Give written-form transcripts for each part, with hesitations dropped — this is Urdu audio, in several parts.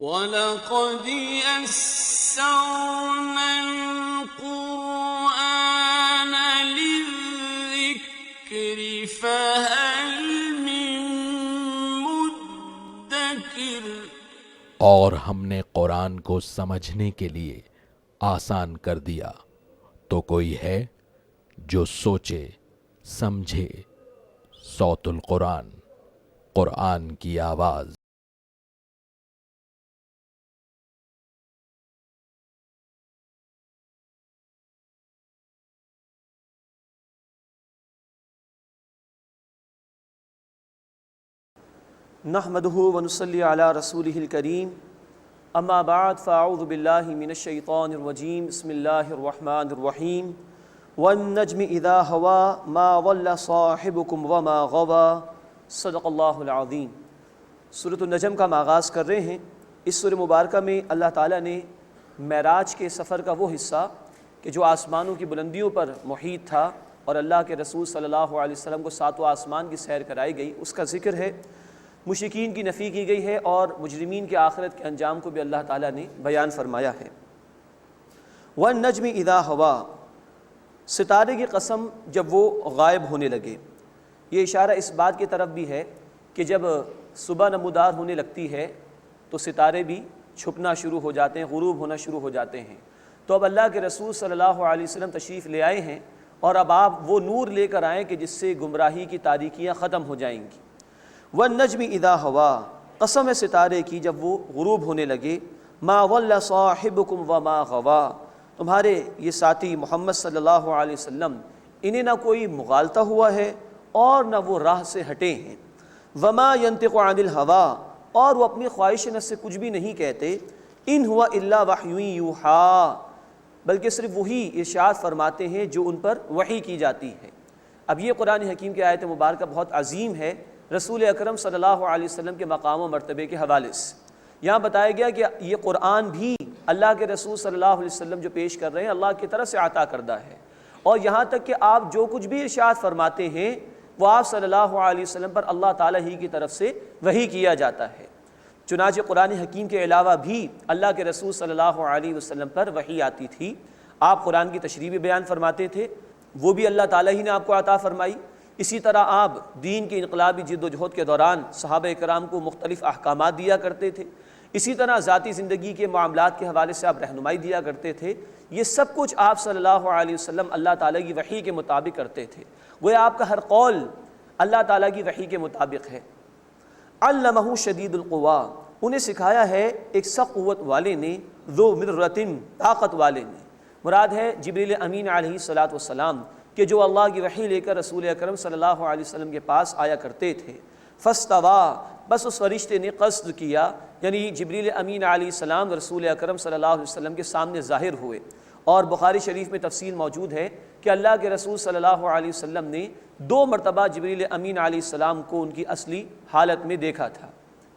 وَلَقَدْ يَسَّرْنَا الْقُرْآنَ لِلذِّكْرِ فَهَلْ مِن مُّدَّكِرٍ۔ اور ہم نے قرآن کو سمجھنے کے لیے آسان کر دیا، تو کوئی ہے جو سوچے سمجھے۔ صوت القرآن، قرآن کی آواز۔ نحمده ونصلي على رسوله الكريم اما بعد فاعوذ بالله من الشيطان الرجيم بسم الله الرحمن الرحيم والنجم اذا هوى ما ضل صاحبكم وما غوى صدق اللہ العظیم۔ سورۃ النجم کا ہم آغاز کر رہے ہیں۔ اس سورہ مبارکہ میں اللہ تعالیٰ نے معراج کے سفر کا وہ حصہ کہ جو آسمانوں کی بلندیوں پر محیط تھا اور اللہ کے رسول صلی اللہ علیہ وسلم کو ساتوں آسمان کی سیر کرائی گئی، اس کا ذکر ہے۔ مشرکین کی نفی کی گئی ہے اور مجرمین کے آخرت کے انجام کو بھی اللہ تعالیٰ نے بیان فرمایا ہے۔ وَالنَّجْمِ اِذَا هَوَى، ستارے کی قسم جب وہ غائب ہونے لگے۔ یہ اشارہ اس بات کی طرف بھی ہے کہ جب صبح نمودار ہونے لگتی ہے تو ستارے بھی چھپنا شروع ہو جاتے ہیں، غروب ہونا شروع ہو جاتے ہیں۔ تو اب اللہ کے رسول صلی اللہ علیہ وسلم تشریف لے آئے ہیں اور اب آپ وہ نور لے کر آئیں کہ جس سے گمراہی کی تاریکیاں ختم ہو جائیں گی۔ وَالنَّجْمِ اِذَا هَوَى، قسم ہے ستارے کی جب وہ غروب ہونے لگے۔ مَا ضَلَّ صَاحِبُكُمْ وَمَا غَوَى، تمہارے یہ ساتھی محمد صلی اللہ علیہ وسلم انہیں نہ کوئی مغالطہ ہوا ہے اور نہ وہ راہ سے ہٹے ہیں۔ وَمَا يَنطِقُ عَنِ الْهَوَىٰ، اور وہ اپنی خواہش نفس سے کچھ بھی نہیں کہتے۔ إِنْ هُوَ إِلَّا وَحْيٌ يُوحَىٰ، بلکہ صرف وہی ارشاد فرماتے ہیں جو ان پر وحی کی جاتی ہے۔ اب یہ قرآن حکیم کی آیت مبارکہ بہت عظیم ہے رسول اکرم صلی اللہ علیہ وسلم کے مقام و مرتبے کے حوالے سے۔ یہاں بتایا گیا کہ یہ قرآن بھی اللہ کے رسول صلی اللہ علیہ وسلم جو پیش کر رہے ہیں اللہ کی طرف سے عطا کردہ ہے، اور یہاں تک کہ آپ جو کچھ بھی ارشاد فرماتے ہیں وہ آپ صلی اللہ علیہ وسلم پر اللہ تعالیٰ ہی کی طرف سے وحی کیا جاتا ہے۔ چنانچہ قرآن حکیم کے علاوہ بھی اللہ کے رسول صلی اللہ علیہ وسلم پر وحی آتی تھی۔ آپ قرآن کی تشریح بھی بیان فرماتے تھے، وہ بھی اللہ تعالیٰ ہی نے آپ کو عطا فرمائی۔ اسی طرح آپ دین کی انقلابی جد و جہد کے دوران صحابہ کرام کو مختلف احکامات دیا کرتے تھے۔ اسی طرح ذاتی زندگی کے معاملات کے حوالے سے آپ رہنمائی دیا کرتے تھے۔ یہ سب کچھ آپ صلی اللہ علیہ وسلم اللہ تعالیٰ کی وحی کے مطابق کرتے تھے، وہ آپ کا ہر قول اللہ تعالیٰ کی وحی کے مطابق ہے۔ علمہ شدید القوا، انہیں سکھایا ہے ایک سخت قوت والے نے، ذو مرۃ، طاقت والے نے۔ مراد ہے جبریل امین علیہ الصلاۃ والسلام کہ جو اللہ کی وحی لے کر رسول اکرم صلی اللہ علیہ وسلم کے پاس آیا کرتے تھے۔ فاستویٰ، بس اس فرشتے نے قصد کیا، یعنی جبریل امین علیہ السلام رسول اکرم صلی اللہ علیہ وسلم کے سامنے ظاہر ہوئے۔ اور بخاری شریف میں تفصیل موجود ہے کہ اللہ کے رسول صلی اللہ علیہ وسلم نے 2 مرتبہ جبریل امین علیہ السلام کو ان کی اصلی حالت میں دیکھا تھا۔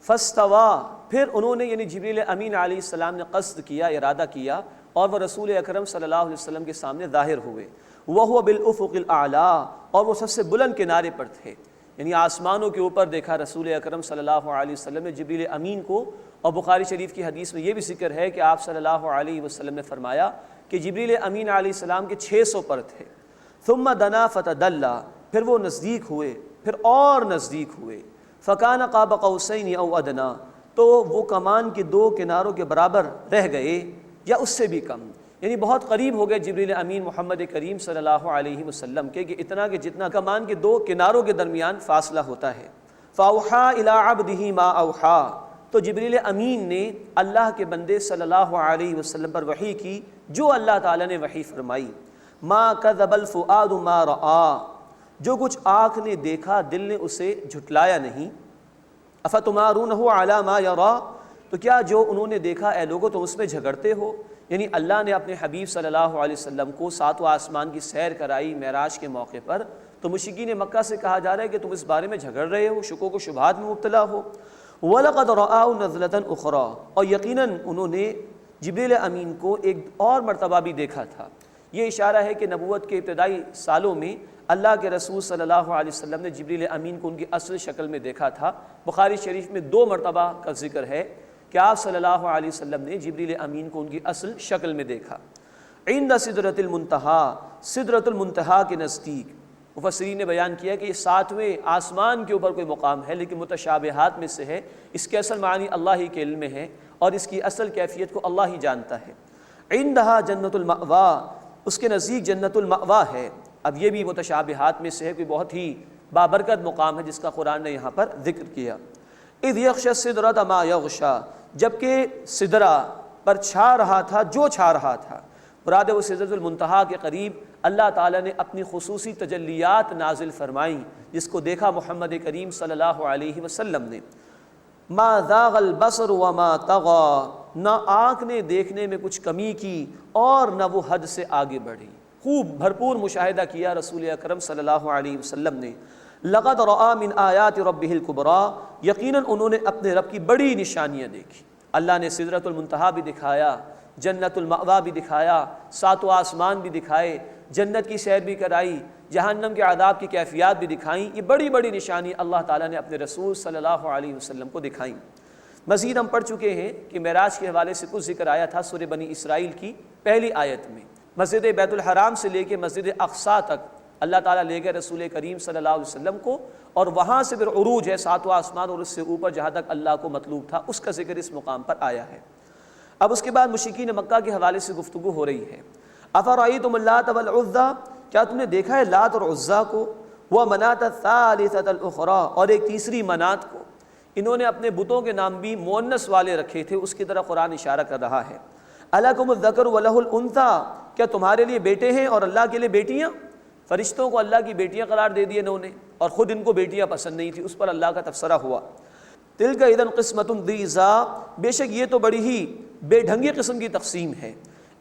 فاستویٰ، پھر انہوں نے یعنی جبریل امین علیہ السلام نے قصد کیا، ارادہ کیا، اور وہ رسول اکرم صلی اللہ علیہ وسلم کے سامنے ظاہر ہوئے۔ وَهُوَ بِالْأُفُقِ الْأَعْلَىٰ، اور وہ سب سے بلند کنارے پر تھے، یعنی آسمانوں کے اوپر دیکھا رسول اکرم صلی اللہ علیہ وسلم نے جبریل امین کو۔ اور بخاری شریف کی حدیث میں یہ بھی ذکر ہے کہ آپ صلی اللہ علیہ وسلم نے فرمایا کہ جبریل امین علیہ السلام کے 600 پر تھے۔ ثُمَّ دَنَا فَتَدَلَّىٰ، پھر وہ نزدیک ہوئے، پھر اور نزدیک ہوئے۔ فَكَانَ قَابَ قَوْسَيْنِ أَوْ أَدْنَىٰ، تو وہ کمان کے 2 کناروں کے برابر رہ گئے یا اس سے بھی کم، یعنی بہت قریب ہو گئے جبریل امین محمد کریم صلی اللہ علیہ وسلم کے، کہ اتنا کہ جتنا کمان کے 2 کناروں کے درمیان فاصلہ ہوتا ہے۔ فَأَوْحَىٰ إِلَىٰ عَبْدِهِ مَا أَوْحَىٰ، تو جبریل امین نے اللہ کے بندے صلی اللہ علیہ وسلم پر وحی کی جو اللہ تعالیٰ نے وحی فرمائی۔ مَا كَذَبَ الْفُؤَادُ مَا رَآ، جو کچھ آنکھ نے دیکھا دل نے اسے جھٹلایا نہیں۔ أَفَتُمَارُونَهُ عَلَىٰ مَا يَرَىٰ، تو کیا جو انہوں نے دیکھا اے لوگوں تم اس میں جھگڑتے ہو؟ یعنی اللہ نے اپنے حبیب صلی اللہ علیہ وسلم کو 7 آسمان کی سیر کرائی معراج کے موقع پر، تو مشرکین مکہ سے کہا جا رہا ہے کہ تم اس بارے میں جھگڑ رہے ہو، شکوک و شبہات میں مبتلا ہو۔ وَلَقَدْ رَآهُ نَزْلَةً أُخْرَىٰ، اور یقیناً انہوں نے جبریل امین کو ایک اور مرتبہ بھی دیکھا تھا۔ یہ اشارہ ہے کہ نبوت کے ابتدائی سالوں میں اللہ کے رسول صلی اللہ علیہ وسلم نے جبریل امین کو ان کی اصل شکل میں دیکھا تھا۔ بخاری شریف میں 2 مرتبہ کا ذکر ہے، کہ آپ صلی اللہ علیہ وسلم نے جبریل امین کو ان کی اصل شکل میں دیکھا۔ عند سدرۃ المنتہا، سدرۃ المنتہا کے نزدیک۔ مفسرین نے بیان کیا کہ یہ 7ویں آسمان کے اوپر کوئی مقام ہے، لیکن متشابہات میں سے ہے، اس کے اصل معنی اللہ ہی کے علم میں ہے اور اس کی اصل کیفیت کو اللہ ہی جانتا ہے۔ عندہا جنت المأوا، اس کے نزدیک جنت المأوا ہے۔ اب یہ بھی متشابہات میں سے ہے، کوئی بہت ہی بابرکت مقام ہے جس کا قرآن نے یہاں پر ذکر کیا۔ اذ یغشی السدرۃ ما یغشی، جبکہ سدرہ پر چھا رہا تھا جو چھا رہا تھا، مراد وہ سدرۃ المنتہا کے قریب اللہ تعالیٰ نے اپنی خصوصی تجلیات نازل فرمائیں، جس کو دیکھا محمد کریم صلی اللہ علیہ وسلم نے۔ ما زاغ البصر وما طغى، نہ آنکھ نے دیکھنے میں کچھ کمی کی اور نہ وہ حد سے آگے بڑھی، خوب بھرپور مشاہدہ کیا رسول اکرم صلی اللہ علیہ وسلم نے۔ لقد رأى من آیات ربہ الکبریٰ، یقیناً انہوں نے اپنے رب کی بڑی نشانیاں دیکھی۔ اللہ نے سدرۃ المنتہا بھی دکھایا، جنت المأوا بھی دکھایا، 7 آسمان بھی دکھائے، جنت کی سیر بھی کرائی، جہنم کے عذاب کی کیفیات بھی دکھائیں۔ یہ بڑی بڑی نشانی اللہ تعالیٰ نے اپنے رسول صلی اللہ علیہ وسلم کو دکھائیں۔ مزید ہم پڑھ چکے ہیں کہ معراج کے حوالے سے کچھ ذکر آیا تھا سورہ بنی اسرائیل کی پہلی آیت میں۔ مسجد بیت الحرام سے لے کے مسجد اقصیٰ تک اللہ تعالیٰ لے گئے رسول کریم صلی اللہ علیہ وسلم کو، اور وہاں سے پھر عروج ہے 7 آسمان اور اس سے اوپر جہاں تک اللہ کو مطلوب تھا، اس کا ذکر اس مقام پر آیا ہے۔ اب اس کے بعد مشرکین مکہ کے حوالے سے گفتگو ہو رہی ہے۔ افرأیتم اللات والعزیٰ، کیا تم نے دیکھا ہے لات اور عزیٰ کو، ومناۃ الثالثۃ الاخریٰ، اور ایک تیسری منات کو۔ انہوں نے اپنے بتوں کے نام بھی مؤنث والے رکھے تھے، اس کی طرف قرآن اشارہ کر رہا ہے۔ الکم الذکر ولہ الانثیٰ، کیا تمہارے لیے بیٹے ہیں اور اللہ کے لیے بیٹیاں؟ فرشتوں کو اللہ کی بیٹیاں قرار دے دیے انہوں نے، اور خود ان کو بیٹیاں پسند نہیں تھی، اس پر اللہ کا تبصرہ ہوا۔ تلک اذا قسمۃ ضیزیٰ، بے شک یہ تو بڑی ہی بے ڈھنگی قسم کی تقسیم ہے۔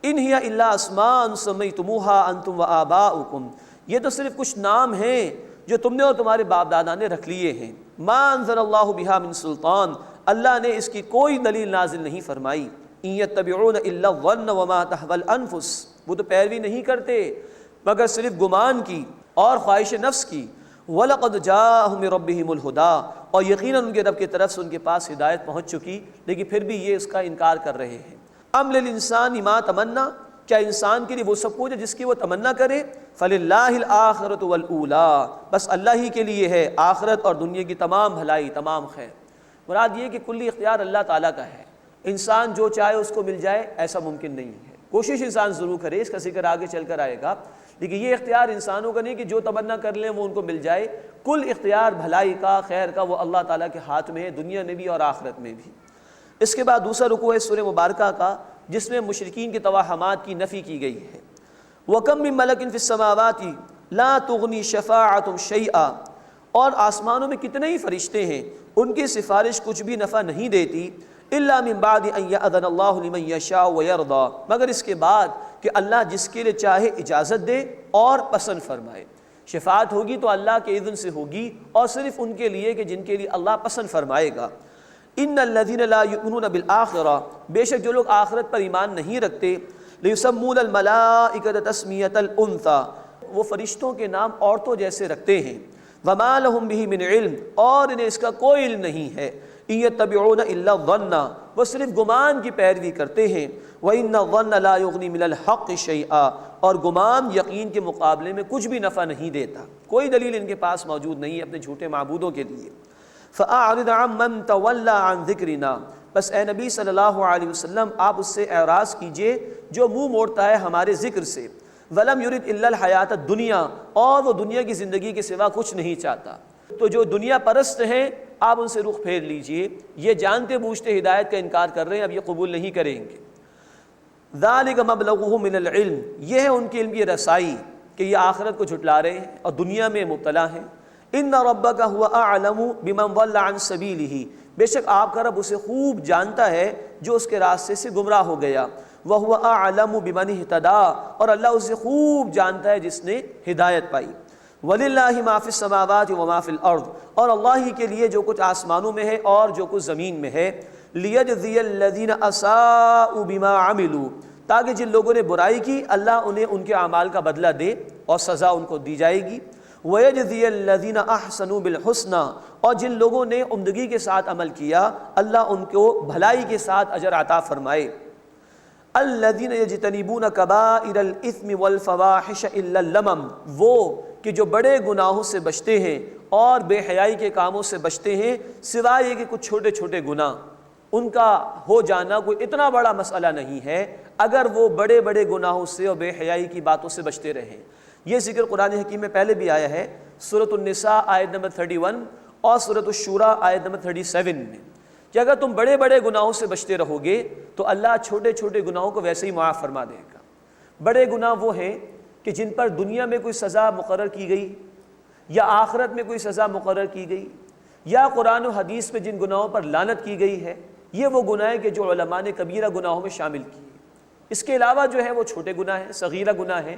ان ہی الا اسماء سمیتموہا انتم وآباؤکم، یہ تو صرف کچھ نام ہیں جو تم نے اور تمہارے باپ دادا نے رکھ لیے ہیں۔ ما انزل اللہ بہا من سلطان، اللہ نے اس کی کوئی دلیل نازل نہیں فرمائی۔ ان یتبعون الا الظن وما تہوی الانفس، وہ تو پیروی نہیں کرتے مگر صرف گمان کی اور خواہش نفس کی۔ وَلَقَدْ جَاءَهُم مِّن رَّبِّهِمُ الْهُدَىٰ، اور یقیناً ان کے رب کی طرف سے ان کے پاس ہدایت پہنچ چکی، لیکن پھر بھی یہ اس کا انکار کر رہے ہیں۔ ام للانسان ما تمنا، کیا انسان کے لیے وہ سب کچھ ہے جس کی وہ تمنا کرے؟ فللہ الآخرۃ والأولیٰ، بس اللہ ہی کے لیے ہے آخرت اور دنیا کی تمام بھلائی، تمام خیر۔ مراد یہ کہ کلی اختیار اللہ تعالیٰ کا ہے، انسان جو چاہے اس کو مل جائے ایسا ممکن نہیں ہے۔ کوشش انسان ضرور کرے، اس کا ذکر آگے چل کر آئے گا، لیکن یہ اختیار انسانوں کا نہیں کہ جو تمنا کر لیں وہ ان کو مل جائے۔ کل اختیار بھلائی کا، خیر کا، وہ اللہ تعالیٰ کے ہاتھ میں ہے، دنیا میں بھی اور آخرت میں بھی۔ اس کے بعد دوسرا رکوع ہے سورہ مبارکہ کا، جس میں مشرکین کے توہمات کی نفی کی گئی ہے۔ وَكَم مِّن مَلَكٍ فِي السَّمَاوَاتِ لَا تُغْنِي شَفَاعَتُهُمْ شَيْئًا، اور آسمانوں میں کتنے ہی فرشتے ہیں، ان کی سفارش کچھ بھی نفع نہیں دیتی۔ إِلَّا مِن بَعْدِ أَن يَأْذَنَ اللَّهُ لِمَن يَشَاءُ وَيَرْضَىٰ، مگر اس کے بعد کہ اللہ جس کے لیے چاہے اجازت دے اور پسند فرمائے۔ شفاعت ہوگی تو اللہ کے اذن سے ہوگی، اور صرف ان کے لیے کہ جن کے لیے اللہ پسند فرمائے گا۔ ان الذین لا یؤمنون بالآخرہ، بے شک جو لوگ آخرت پر ایمان نہیں رکھتے، لیسمون الملائکۃ تسمیۃ الانثیٰ، وہ فرشتوں کے نام عورتوں جیسے رکھتے ہیں۔ وما لہم بہ من علم، اور انہیں اس کا کوئی علم نہیں ہے۔ ان یتبعون الا الظن، وہ صرف گمان کی پیروی کرتے ہیں۔ وان الظن لا یغنی من الحق شیئا، اور گمان یقین کے مقابلے میں کچھ بھی نفع نہیں دیتا، کوئی دلیل ان کے پاس موجود نہیں ہے اپنے جھوٹے معبودوں کے لیے۔ فَأَعْرِضْ عَمَّن تَوَلَّىٰ عَن ذِكْرِنَا، بس اے نبی صلی اللہ علیہ وسلم آپ اس سے اعراض کیجئے جو منہ موڑتا ہے ہمارے ذکر سے۔ وَلَمْ يُرِدْ إِلَّا الْحَيَاةَ الدُّنْيَا، اور وہ دنیا کی زندگی کے سوا کچھ نہیں چاہتا۔ تو جو دنیا پرست ہیں آپ ان سے رخ پھیر لیجئے، یہ جانتے بوجھتے ہدایت کا انکار کر رہے ہیں، اب یہ قبول نہیں کریں گے۔ ذَلِكَ مَبْلَغُهُم مِّنَ الْعِلْمِ، یہ ہے ان کے علم کی رسائی کہ یہ آخرت کو جھٹلا رہے ہیں اور دنیا میں مبتلا ہیں۔ ان ربک هو اعلم بمن ضل عن سبیلہ، بے شک آپ کا رب اسے خوب جانتا ہے جو اس کے راستے سے گمراہ ہو گیا۔ وهو اعلم بمن اهتدى، اور اللہ اسے خوب جانتا ہے جس نے ہدایت پائی۔ وللہ ما فی السماوات وما فی الارض، اور اللہ ہی کے لیے جو کچھ آسمانوں میں ہے اور جو کچھ زمین میں ہے۔ لیجزی الذین اساءوا بما عملوا، تاکہ جن لوگوں نے برائی کی اللہ انہیں ان کے اعمال کا بدلہ دے اور سزا ان کو دی جائے گی۔ وَيَجْزِيَ الَّذِينَ أَحْسَنُوا بِالْحُسْنَى، اور جن لوگوں نے عمدگی کے ساتھ عمل کیا اللہ ان کو بھلائی کے ساتھ اجر عطا فرمائے۔ الَّذِينَ يَجْتَنِبُونَ كَبَائِرَ الْإِثْمِ وَالْفَوَاحِشَ إِلَّا اللَّمَمَ، وہ کہ جو بڑے گناہوں سے بچتے ہیں اور بے حیائی کے کاموں سے بچتے ہیں سوائے یہ کہ کچھ چھوٹے چھوٹے گناہ، ان کا ہو جانا کوئی اتنا بڑا مسئلہ نہیں ہے اگر وہ بڑے بڑے گناہوں سے اور بے حیائی کی باتوں سے بچتے رہیں۔ یہ ذکر قرآن حکیم میں پہلے بھی آیا ہے، سورۃ النساء آیت نمبر 31 اور سورۃ الشورى آیت نمبر 37 میں، کہ اگر تم بڑے بڑے گناہوں سے بچتے رہو گے تو اللہ چھوٹے چھوٹے گناہوں کو ویسے ہی معاف فرما دے گا۔ بڑے گناہ وہ ہیں کہ جن پر دنیا میں کوئی سزا مقرر کی گئی یا آخرت میں کوئی سزا مقرر کی گئی، یا قرآن و حدیث میں جن گناہوں پر لعنت کی گئی ہے، یہ وہ گناہ ہیں کہ جو علماء نے کبیرہ گناہوں میں شامل کیے۔ اس کے علاوہ جو ہے وہ چھوٹے گناہ ہیں، صغیرہ گناہ ہیں،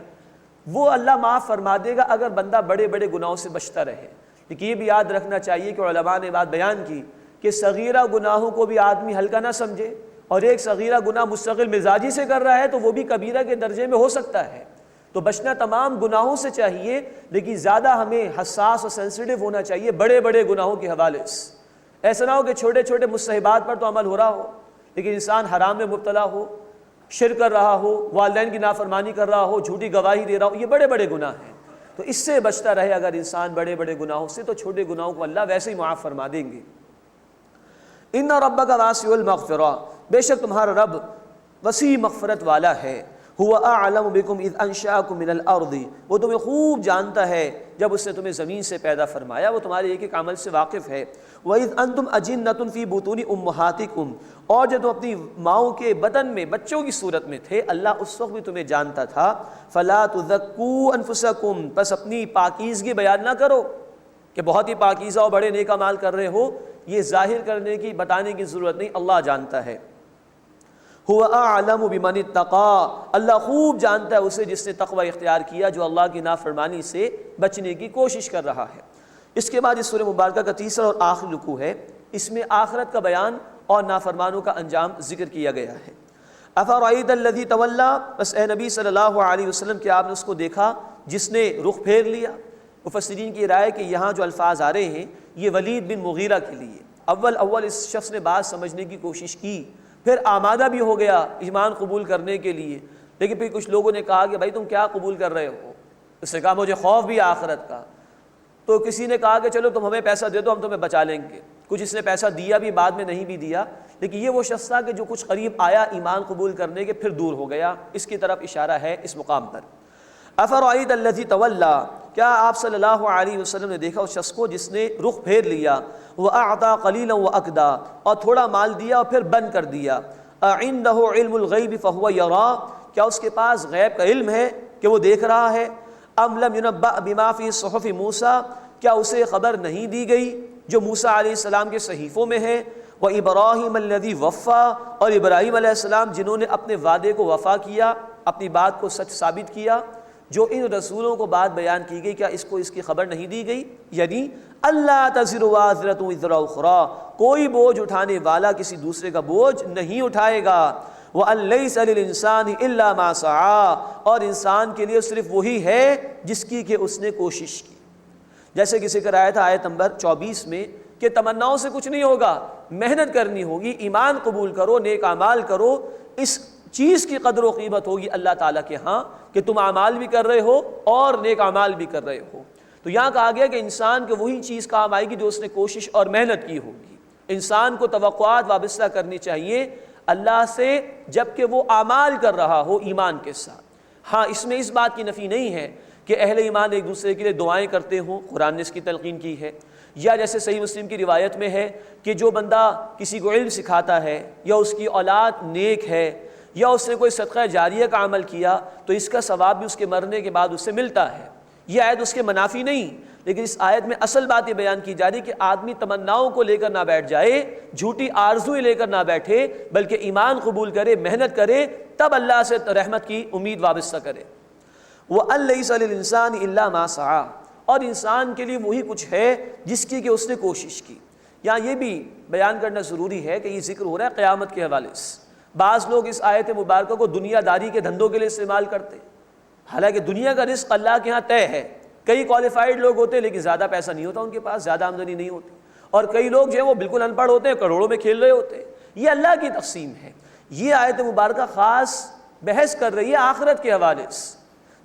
وہ اللہ معاف فرما دے گا اگر بندہ بڑے بڑے گناہوں سے بچتا رہے۔ لیکن یہ بھی یاد رکھنا چاہیے کہ علماء نے بات بیان کی کہ صغیرہ گناہوں کو بھی آدمی ہلکا نہ سمجھے، اور ایک صغیرہ گناہ مستقل مزاجی سے کر رہا ہے تو وہ بھی کبیرہ کے درجے میں ہو سکتا ہے۔ تو بچنا تمام گناہوں سے چاہیے، لیکن زیادہ ہمیں حساس اور سینسیٹیو ہونا چاہیے بڑے بڑے گناہوں کے حوالے سے۔ ایسا نہ ہو کہ چھوٹے چھوٹے مستحبات پر تو عمل ہو رہا ہو لیکن انسان حرام میں مبتلا ہو، شرک کر رہا ہو، والدین کی نافرمانی کر رہا ہو، جھوٹی گواہی دے رہا ہو، یہ بڑے بڑے گناہ ہیں۔ تو اس سے بچتا رہے اگر انسان بڑے بڑے گناہوں سے، تو چھوٹے گناہوں کو اللہ ویسے ہی معاف فرما دیں گے۔ ان ربک واسع المغفرہ، بے شک تمہارا رب وسیع مغفرت والا ہے۔ هو اعلم بکم اذ انشأکم من الارض، وہ تمہیں خوب جانتا ہے جب اس نے تمہیں زمین سے پیدا فرمایا، وہ تمہارے ایک ایک عمل سے واقف ہے۔ وَإِذْ أَنْتُمْ أَجِنَّةٌ فِي بُطُونِ أُمَّهَاتِكُمْ، اور جب تم اپنی ماؤں کے بدن میں بچوں کی صورت میں تھے اللہ اس وقت بھی تمہیں جانتا تھا۔ فَلَا تُزَكُّوا أَنفُسَكُمْ، پس اپنی پاکیزگی بیان نہ کرو کہ بہت ہی پاکیزہ اور بڑے نیک اعمال کر رہے ہو، یہ ظاہر کرنے کی بتانے کی ضرورت نہیں، اللہ جانتا ہے۔ هو اعلم بمن اتقى، اللہ خوب جانتا ہے اسے جس نے تقوی اختیار کیا، جو اللہ کی نافرمانی سے بچنے کی کوشش کر رہا ہے۔ اس کے بعد اس سورہ مبارکہ کا تیسرا اور آخری رکوع ہے، اس میں آخرت کا بیان اور نافرمانوں کا انجام ذکر کیا گیا ہے۔ افرأیت الذی تولی، بس اے نبی صلی اللہ علیہ وسلم کیا آپ نے اس کو دیکھا جس نے رخ پھیر لیا؟ مفسرین کی رائے کہ یہاں جو الفاظ آ رہے ہیں یہ ولید بن مغیرہ کے لیے۔ اول اس شخص نے بات سمجھنے کی کوشش کی، پھر آمادہ بھی ہو گیا ایمان قبول کرنے کے لیے، لیکن پھر کچھ لوگوں نے کہا کہ بھائی تم کیا قبول کر رہے ہو؟ اس نے کہا مجھے خوف بھی آخرت کا۔ تو کسی نے کہا کہ چلو تم ہمیں پیسہ دے دو ہم تمہیں بچا لیں گے، کچھ اس نے پیسہ دیا بھی بعد میں نہیں بھی دیا، لیکن یہ وہ شخص تھا کہ جو کچھ قریب آیا ایمان قبول کرنے کے پھر دور ہو گیا، اس کی طرف اشارہ ہے اس مقام پر۔ افرأیت الذی تولی، کیا آپ صلی اللہ علیہ وسلم نے دیکھا اس شخص کو جس نے رخ پھیر لیا، وَأَعْطَى قَلِيلًا وَأَكْدَى، اور تھوڑا مال دیا اور پھر بند کر دیا۔ أَعِنْدَهُ عِلْمُ الْغَيْبِ فَهُوَ يَرَى، کیا اس کے پاس غیب کا علم ہے کہ وہ دیکھ رہا ہے؟ أَمْ لَمْ يُنَبَّأْ بِمَا فِي صُحُفِ مُوسَىٰ، کیا اسے خبر نہیں دی گئی جو موسیٰ علیہ السلام کے صحیفوں میں ہے؟ وَإِبْرَاهِيمَ الَّذِي وَفَّىٰ، اور ابراہیم علیہ السلام جنہوں نے اپنے وعدے کو وفا کیا، اپنی بات کو سچ ثابت کیا۔ جو ان رسولوں کو بات بیان کی گئی کیا اس کو اس کی خبر نہیں دی گئی؟ یعنی اللہ تزر وازرۃ وزر اخری، کوئی بوجھ اٹھانے والا کسی دوسرے کا بوجھ نہیں اٹھائے گا۔ وَأَن لَيْسَ لِلْإِنسَانِ إِلَّا مَا سَعَىٰ، اور انسان کے لیے صرف وہی ہے جس کی کہ اس نے کوشش کی۔ جیسے کہ ذکر آیا تھا آیت نمبر 24 میں کہ تمناؤں سے کچھ نہیں ہوگا، محنت کرنی ہوگی، ایمان قبول کرو، نیک اعمال کرو، اس چیز کی قدر و قیمت ہوگی اللہ تعالیٰ کے ہاں کہ تم اعمال بھی کر رہے ہو اور نیک اعمال بھی کر رہے ہو۔ تو یہاں کہا گیا کہ انسان کے وہی چیز کام آئے گی جو اس نے کوشش اور محنت کی ہوگی۔ انسان کو توقعات وابستہ کرنی چاہیے اللہ سے جبکہ وہ اعمال کر رہا ہو ایمان کے ساتھ۔ ہاں اس میں اس بات کی نفی نہیں ہے کہ اہل ایمان ایک دوسرے کے لیے دعائیں کرتے ہوں، قرآن نے اس کی تلقین کی ہے، یا جیسے صحیح مسلم کی روایت میں ہے کہ جو بندہ کسی کو علم سکھاتا ہے یا اس کی اولاد نیک ہے یا اس نے کوئی صدقہ جاریہ کا عمل کیا تو اس کا ثواب بھی اس کے مرنے کے بعد اس سے ملتا ہے۔ یہ آیت اس کے منافی نہیں، لیکن اس آیت میں اصل بات یہ بیان کی جا رہی کہ آدمی تمناؤں کو لے کر نہ بیٹھ جائے، جھوٹی آرزویں لے کر نہ بیٹھے، بلکہ ایمان قبول کرے، محنت کرے، تب اللہ سے رحمت کی امید وابستہ کرے۔ وَأَن لَيْسَ لِلْإِنسَانِ إِلَّا مَا سَعَىٰ، اور انسان کے لیے وہی کچھ ہے جس کی کہ اس نے کوشش کی۔ یہاں یہ بھی بیان کرنا ضروری ہے کہ یہ ذکر ہو رہا ہے قیامت کے حوالے سے۔ بعض لوگ اس آیت مبارکہ کو دنیا داری کے دھندوں کے لیے استعمال کرتے، حالانکہ دنیا کا رزق اللہ کے ہاں طے ہے، کئی کوالیفائڈ لوگ ہوتے ہیں لیکن زیادہ پیسہ نہیں ہوتا ان کے پاس، زیادہ آمدنی نہیں ہوتی، اور کئی لوگ جو ہیں وہ بالکل ان پڑھ ہوتے ہیں، کروڑوں میں کھیل رہے ہوتے ہیں۔ یہ اللہ کی تقسیم ہے۔ یہ آیت مبارکہ خاص بحث کر رہی ہے آخرت کے حوالے سے۔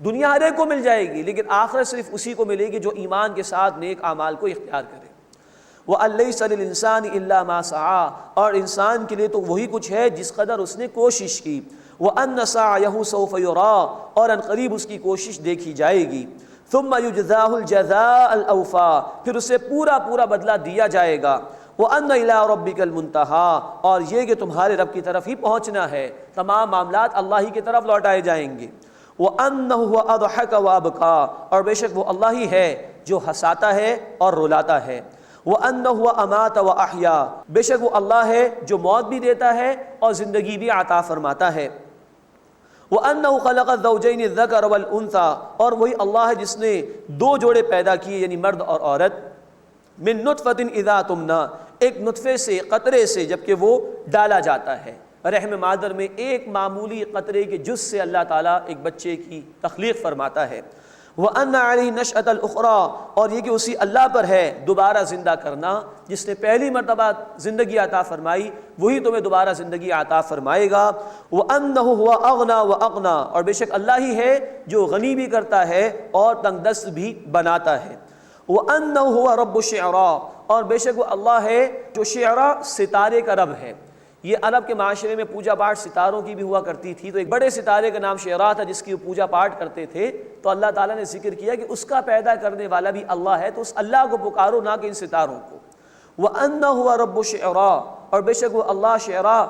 دنیا ہر ایک کو مل جائے گی لیکن آخرت صرف اسی کو ملے گی جو ایمان کے ساتھ نیک اعمال کو اختیار کرے۔ وَأَلَّيْسَ لِلْإِنسَانِ إِلَّا مَا سَعَىٰ، اور انسان کے لیے تو وہی کچھ ہے جس قدر اس نے کوشش کی۔ وَأَنَّ سَعْيَهُ سَوْفَ يُرَىٰ، اور ان قریب اس کی کوشش دیکھی جائے گی۔ ثُمَّ يُجْزَاهُ الْجَزَاءَ الْأَوْفَىٰ، پھر اسے پورا بدلہ دیا جائے گا۔ وَأَنَّ إِلَىٰ رَبِّكَ الْمُنتَهَىٰ، اور یہ کہ تمہارے رب کی طرف ہی پہنچنا ہے، تمام معاملات اللہ ہی کی طرف لوٹائے جائیں گے۔ وَأَنَّهُ هُوَ أَضْحَكَ وَأَبْكَىٰ، اور بے شک وہ اللہ ہی ہے جو ہنساتا ہے اور رلاتا ہے۔ وَأَنَّهُ هُوَ أَمَاتَ وَأَحْيَا، بے شک وہ اللہ ہے جو موت بھی دیتا ہے اور زندگی بھی عطا فرماتا ہے۔ وَأَنَّهُ خَلَقَ الزَّوْجَيْنِ الذَّكَرَ وَالْأُنثَىٰ، اور وہی اللہ ہے جس نے دو جوڑے پیدا کیے یعنی مرد اور عورت۔ مِن نُطْفَةٍ إِذَا تُمْنَىٰ، ایک نطفے سے، قطرے سے جبکہ وہ ڈالا جاتا ہے۔ رحم مادر میں ایک معمولی قطرے کے جز سے اللہ تعالیٰ ایک بچے کی تخلیق فرماتا ہے۔ وَأَنَّ عَلَيْهِ نَشْأَةَ الْأُخْرَىٰ، اور یہ کہ اسی اللہ پر ہے دوبارہ زندہ کرنا، جس نے پہلی مرتبہ زندگی عطا فرمائی وہی تمہیں دوبارہ زندگی عطا فرمائے گا۔ وَأَنَّهُ هُوَ أَغْنَىٰ وَأَقْنَىٰ، اور بے شک اللہ ہی ہے جو غنی بھی کرتا ہے اور تنگ دست بھی بناتا ہے۔ وَأَنَّهُ هُوَ رَبُّ الشِّعْرَىٰ، اور بے شک وہ اللہ ہے جو شعراء ستارے کا رب ہے۔ یہ عرب کے معاشرے میں پوجا پاٹ ستاروں کی بھی ہوا کرتی تھی، تو ایک بڑے ستارے کا نام شعراء تھا جس کی وہ پوجا پاٹ کرتے تھے، تو اللہ تعالیٰ نے ذکر کیا کہ اس کا پیدا کرنے والا بھی اللہ ہے، تو اس اللہ کو پکارو نہ کہ ان ستاروں کو۔ وَأَنَّهُ هُوَ رَبُّ الشِّعْرَىٰ، اور بے شک وہ اللہ شعراء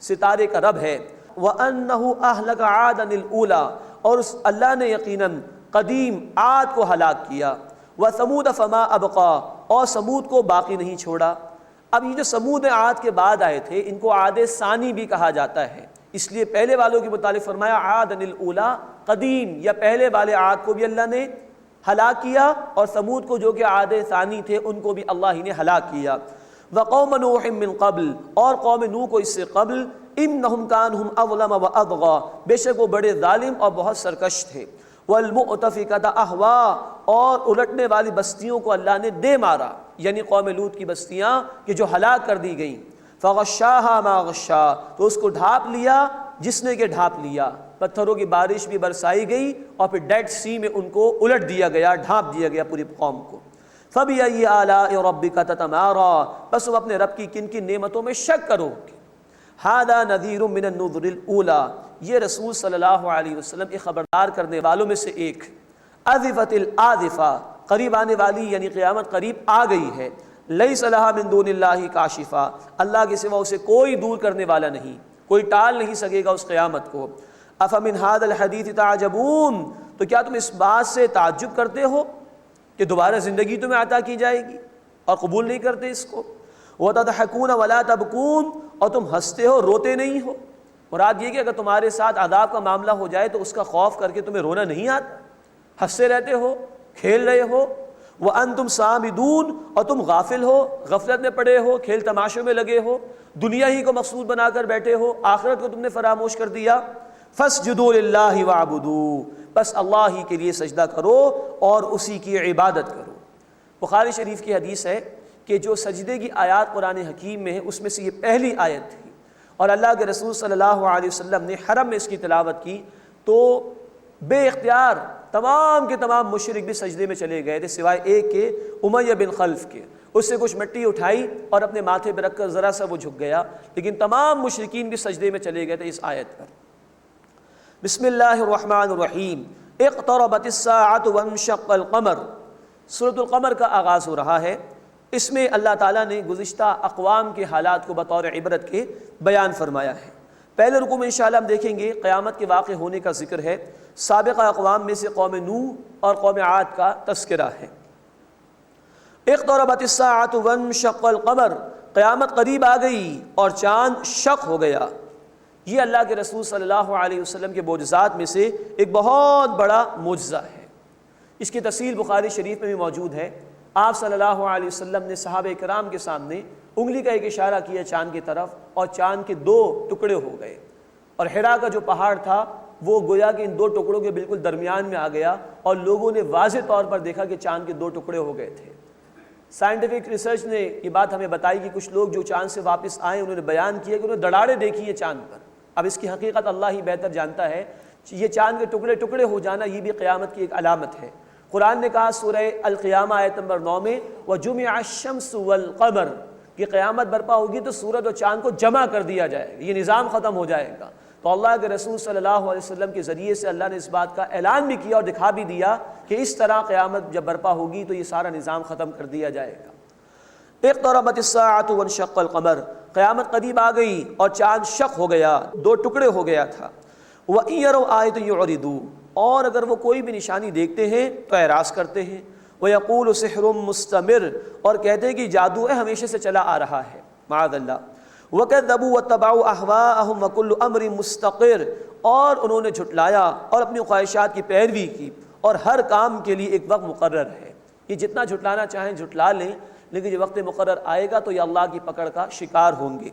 ستارے کا رب ہے۔ وَأَنَّهُ أَهْلَكَ عَادًا الْأُولَىٰ، اور اس اللہ نے یقیناً قدیم عاد کو ہلاک کیا۔ وَثَمُودَ فَمَا أَبْقَىٰ، اور سمود کو باقی نہیں چھوڑا۔ اب یہ جو سمود عاد کے بعد آئے تھے ان کو عاد ثانی بھی کہا جاتا ہے، اس لیے پہلے والوں کے متعلق فرمایا عادن الاولیٰ، قدیم یا پہلے والے عاد کو بھی اللہ نے ہلاک کیا، اور سمود کو جو کہ عاد ثانی تھے ان کو بھی اللہ ہی نے ہلاک کیا۔ وقوم نوح من قبل، اور قوم نوح کو اس سے قبل، انہم کانہم اظلم واطغیٰ، بے شک وہ بڑے ظالم اور بہت سرکش تھے۔ والمؤتفکۃ اہوا، اور الٹنے والی بستیوں کو اللہ نے دے مارا، یعنی قوم لوط کی بستیاں کہ جو ہلاک کر دی گئیں۔ فغشاہا ما غشا، تو اس کو ڈھانپ لیا جس نے کہ ڈھانپ لیا، پتھروں کی بارش بھی برسائی گئی اور پھر ڈیڈ سی میں ان کو الٹ دیا گیا، ڈھانپ دیا گیا پوری قوم کو۔ فَبِأَيِّ آلَاءِ رَبِّكَ تَتَمَارَىٰ، بس وہ اپنے رب کی کن کن نعمتوں میں شک کرو گے۔ ہَذَا نَذِيرٌ مِّنَ النُّذُرِ الْأُولَىٰ، یہ رسول صلی اللہ علیہ وسلم ایک خبردار کرنے والوں میں سے ایک۔ آذفت الآذفہ، قریب آنے والی یعنی قیامت قریب آ گئی ہے۔ لیس لہا من دون اللہ کاشفہ، اللہ کے سوا اسے کوئی دور کرنے والا نہیں، کوئی ٹال نہیں سکے گا اس قیامت کو۔ افمن ھذا الحدیث تعجبون، تو کیا تم اس بات سے تعجب کرتے ہو کہ دوبارہ زندگی تمہیں عطا کی جائے گی اور قبول نہیں کرتے اس کو؟ وتضحکون ولا تبکون، اور تم ہنستے ہو روتے نہیں ہو۔ مراد یہ کہ اگر تمہارے ساتھ عذاب کا معاملہ ہو جائے تو اس کا خوف کر کے تمہیں رونا نہیں آتا، ہنستے رہتے ہو، کھیل رہے ہو۔ وَأَنْتُمْ سَامِدُونَ، اور تم غافل ہو، غفلت میں پڑے ہو، کھیل تماشوں میں لگے ہو، دنیا ہی کو مقصود بنا کر بیٹھے ہو، آخرت کو تم نے فراموش کر دیا۔ فَاسْجُدُوا لِلَّهِ وَاعْبُدُوا، بس اللہ ہی کے لیے سجدہ کرو اور اسی کی عبادت کرو۔ بخاری شریف کی حدیث ہے کہ جو سجدے کی آیات قرآن حکیم میں ہے اس میں سے یہ پہلی آیت تھی، اور اللہ کے رسول صلی اللہ علیہ وسلم نے حرم میں اس کی تلاوت کی تو بے اختیار تمام کے تمام مشرک بھی سجدے میں چلے گئے تھے سوائے ایک کے، امیہ بن خلف کے۔ اس سے کچھ مٹی اٹھائی اور اپنے ماتھے پہ رکھ کر ذرا سا وہ جھک گیا، لیکن تمام مشرکین بھی سجدے میں چلے گئے تھے اس آیت پر۔ بسم اللہ الرحمن الرحیم، اقتربت الساعۃ وانشق القمر، سورۃ القمر کا آغاز ہو رہا ہے۔ اس میں اللہ تعالیٰ نے گزشتہ اقوام کے حالات کو بطور عبرت کے بیان فرمایا ہے۔ پہلے رکوع میں انشاءاللہ ہم دیکھیں گے قیامت کے واقع ہونے کا ذکر ہے، سابقہ اقوام میں سے قوم نوح اور قوم عاد کا تذکرہ ہے۔ اقتربت الساعۃ وانشق القمر، قیامت قریب آ گئی اور چاند شق ہو گیا۔ یہ اللہ کے رسول صلی اللہ علیہ وسلم کے معجزات میں سے ایک بہت بڑا معجزہ ہے۔ اس کی تفصیل بخاری شریف میں بھی موجود ہے۔ آپ صلی اللہ علیہ وسلم نے صحابہ کرام کے سامنے انگلی کا ایک اشارہ کیا چاند کی طرف، اور چاند کے دو ٹکڑے ہو گئے، اور حرا کا جو پہاڑ تھا وہ گویا کہ ان دو ٹکڑوں کے بالکل درمیان میں آ گیا اور لوگوں نے واضح طور پر دیکھا کہ چاند کے دو ٹکڑے ہو گئے تھے۔ سائنٹیفک ریسرچ نے یہ بات ہمیں بتائی کہ کچھ لوگ جو چاند سے واپس آئے انہوں نے بیان کیا کہ انہوں نے دراڑیں دیکھی ہیں چاند پر۔ اب اس کی حقیقت اللہ ہی بہتر جانتا ہے۔ یہ چاند کے ٹکڑے ٹکڑے ہو جانا یہ بھی قیامت کی ایک علامت ہے۔ قرآن نے کہا سورہ القیامہ آیت نمبر 9 میں وَجُمِعَ الشَّمْسُ وَالْقَمَرُ کہ قیامت برپا ہوگی تو سورج اور چاند کو جمع کر دیا جائے گا، یہ نظام ختم ہو جائے گا۔ تو اللہ کے رسول صلی اللہ علیہ وسلم کے ذریعے سے اللہ نے اس بات کا اعلان بھی کیا اور دکھا بھی دیا کہ اس طرح قیامت جب برپا ہوگی تو یہ سارا نظام ختم کر دیا جائے گا۔ اقتربت الساعۃ وانشق القمر قیامت قریب آ گئی اور چاند شق ہو گیا، دو ٹکڑے ہو گیا تھا۔ وَإِن يَرَوْا آیَةً يُعْرِضُوا اور اگر وہ کوئی بھی نشانی دیکھتے ہیں تو اعراض کرتے ہیں۔ وَيَقُولُ سِحْرٌ مُسْتَمِرٌ اور کہتے ہیں کہ جادو ہے ہمیشہ سے چلا آ رہا ہے، معاذ اللہ۔ وَكَذَّبُوا وَاتَّبَعُوا أَهْوَاءَهُمْ وَكُلُّ أَمْرٍ مُسْتَقِرٌ اور انہوں نے جھٹلایا اور اپنی خواہشات کی پیروی کی اور ہر کام کے لیے ایک وقت مقرر ہے۔ یہ جتنا جھٹلانا چاہیں جھٹلا لیں، لیکن جب وقت مقرر آئے گا تو یہ اللہ کی پکڑ کا شکار ہوں گے۔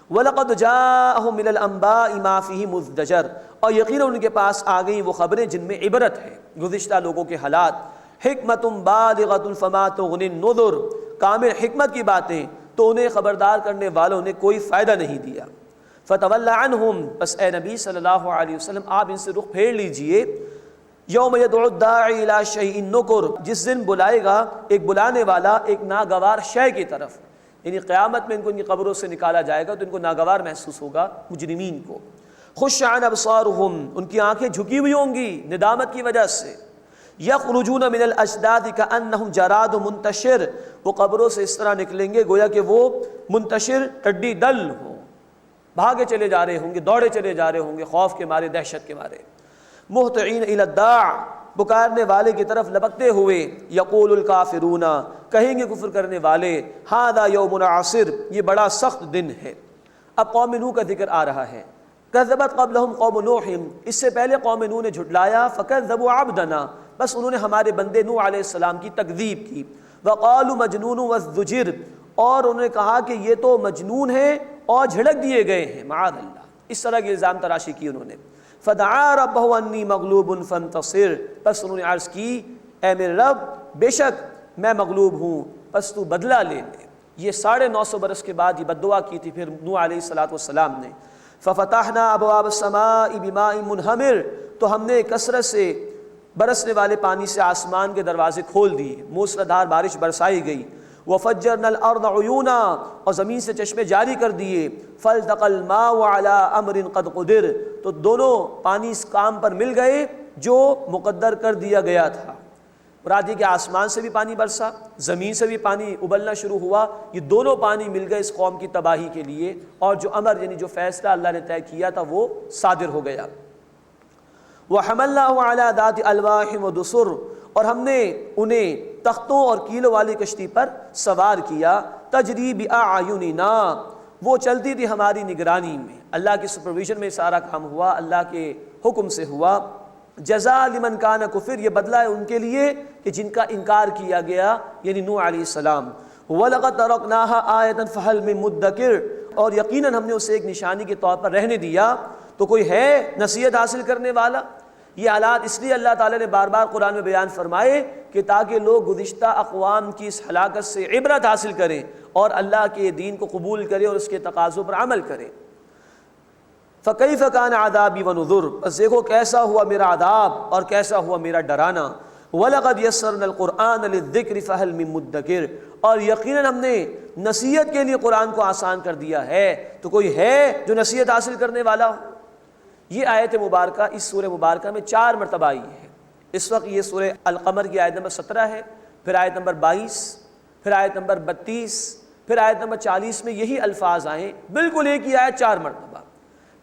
وَلَقَدْ جَاءَهُم مِّنَ الْأَنبَاءِ مَا فِيهِ مُزْدَجَرٌ اور یقیناً ان کے پاس آ گئیں وہ خبریں جن میں عبرت ہے گزشتہ لوگوں کے حالات۔ حکمۃ بالغۃ فما تغنی النذر کامل حکمت کی باتیں تو انہیں خبردار کرنے والوں نے کوئی فائدہ نہیں دیا۔ فَتَوَلَّ عَنْهُمْ بس اے نبی صلی اللہ علیہ وسلم آپ ان سے رخ پھیر لیجئے۔ یوم یدعو الداعی الی شیء نکر جس دن بلائے گا ایک بلانے والا ایک ناگوار شے کی طرف، یعنی قیامت میں ان کو ان کی قبروں سے نکالا جائے گا تو ان کو ناگوار محسوس ہوگا مجرمین کو۔ خش عن ابصارہم ان کی آنکھیں جھکی ہوئی ہوں گی ندامت کی وجہ سے۔ یخرجون من الاجداث کانہم جراد منتشر وہ قبروں سے اس طرح نکلیں گے گویا کہ وہ منتشر ٹڈی دل ہوں، بھاگے چلے جا رہے ہوں گے، دوڑے چلے جا رہے ہوں گے خوف کے مارے، دہشت کے مارے۔ مہطعین الی الداع پکارنے والے کی طرف لپکتے ہوئے۔ یقول الکافرون کہیں گے کفر کرنے والے ھذا یوم عسر یہ بڑا سخت دن ہے۔ اب قوم نوح کا ذکر آ رہا ہے۔ کذبت قبلہم قوم نوح اس سے پہلے قوم نوح نے جھٹلایا، فکذبوا عبدنا بس انہوں نے ہمارے بندے نوح علیہ السلام کی تکذیب کی۔ وقالوا مجنون وازدجر اور انہوں نے کہا کہ یہ تو مجنون ہے اور جھڑک دیے گئے ہیں، معاذ اللہ، اس طرح کی الزام تراشی کی انہوں نے۔ فدعا ربہ انی مغلوب فانتصر بس انہوں نے عرض کی اے میرے رب بے شک میں مغلوب ہوں بس تو بدلہ لے لے۔ یہ 950 برس کے بعد یہ بد دعا کی تھی پھر نوح علیہ السلام نے۔ ففتحنا ابواب السماء بماء منہمر تو ہم نے کثرت سے برسنے والے پانی سے آسمان کے دروازے کھول دیے، موسلادھار بارش برسائی گئی۔ وفجرنا الارض عیونا اور زمین سے چشمے جاری کر دیے۔ فالتقى الماء على امر قد قدر تو دونوں پانی اس کام پر مل گئے جو مقدر کر دیا گیا تھا۔ مراد یہ کہ آسمان سے بھی پانی برسا، زمین سے بھی پانی ابلنا شروع ہوا، یہ دونوں پانی مل گئے اس قوم کی تباہی کے لیے، اور جو امر یعنی جو فیصلہ اللہ نے طے کیا تھا وہ صادر ہو گیا۔ وَحَمَلْنَاهُ عَلَى ذَاتِ أَلْوَاحٍ وَدُسُرٍ اور ہم نے انہیں تختوں اور کیلوں والی کشتی پر سوار کیا۔ تجری بِأَعْيُنِنَا وہ چلتی تھی ہماری نگرانی میں، اللہ کی سپرویژن میں سارا کام ہوا، اللہ کے حکم سے ہوا۔ جزاء لمن کان کفر یہ بدلہ ہے ان کے لیے کہ جن کا انکار کیا گیا یعنی نوح علیہ السلام۔ وَلَقَدْ تَرَكْنَاهَا آیَةً فَهَلْ مِن مُدَّکِرٍ اور یقیناً ہم نے اسے ایک نشانی کے طور پر رہنے دیا تو کوئی ہے نصیحت حاصل کرنے والا۔ یہ حالات اس لیے اللہ تعالیٰ نے بار بار قرآن میں بیان فرمائے کہ تاکہ لوگ گزشتہ اقوام کی اس ہلاکت سے عبرت حاصل کریں اور اللہ کے دین کو قبول کریں اور اس کے تقاضوں پر عمل کریں۔ فَكَيْفَ كَانَ عَذَابِي وَنُذُرِ بس دیکھو کیسا ہوا میرا عذاب اور کیسا ہوا میرا ڈرانا۔ وَلَقَدْ يَسَّرْنَا الْقُرْآنَ لِلذِّكْرِ فَهَلْ مِن مُدَّكِرٍ اور یقیناً ہم نے نصیحت کے لیے قرآن کو آسان کر دیا ہے تو کوئی ہے جو نصیحت حاصل کرنے والا ہو۔ یہ آیت مبارکہ اس سورہ مبارکہ میں 4 مرتبہ آئی ہے۔ اس وقت یہ سورہ القمر کی آیت نمبر 17 ہے، پھر آیت نمبر 22، پھر آیت نمبر 32، پھر آیت نمبر 40 میں یہی الفاظ آئیں، بالکل ایک ہی آیت 4 مرتبہ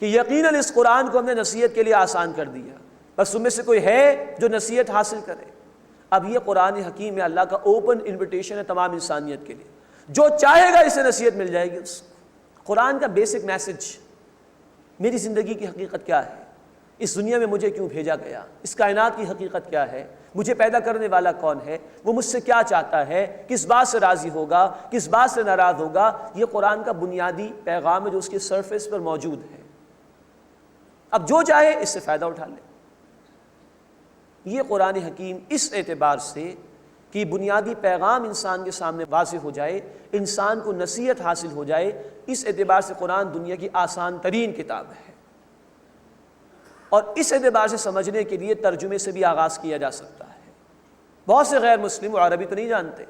کہ یقیناً اس قرآن کو ہم نے نصیحت کے لیے آسان کر دیا، بس تم میں سے کوئی ہے جو نصیحت حاصل کرے۔ اب یہ قرآن حکیم میں اللہ کا اوپن انویٹیشن ہے تمام انسانیت کے لیے، جو چاہے گا اسے نصیحت مل جائے گی اس کو۔ قرآن کا بیسک میسج میری زندگی کی حقیقت کیا ہے، اس دنیا میں مجھے کیوں بھیجا گیا، اس کائنات کی حقیقت کیا ہے، مجھے پیدا کرنے والا کون ہے، وہ مجھ سے کیا چاہتا ہے، کس بات سے راضی ہوگا، کس بات سے ناراض ہوگا، یہ قرآن کا بنیادی پیغام ہے جو اس کے سرفیس پر موجود ہے۔ اب جو چاہے اس سے فائدہ اٹھا لے۔ یہ قرآن حکیم اس اعتبار سے کہ بنیادی پیغام انسان کے سامنے واضح ہو جائے، انسان کو نصیحت حاصل ہو جائے، اس اعتبار سے قرآن دنیا کی آسان ترین کتاب ہے، اور اس اعتبار سے سمجھنے کے لیے ترجمے سے بھی آغاز کیا جا سکتا ہے۔ بہت سے غیر مسلم وہ عربی تو نہیں جانتے،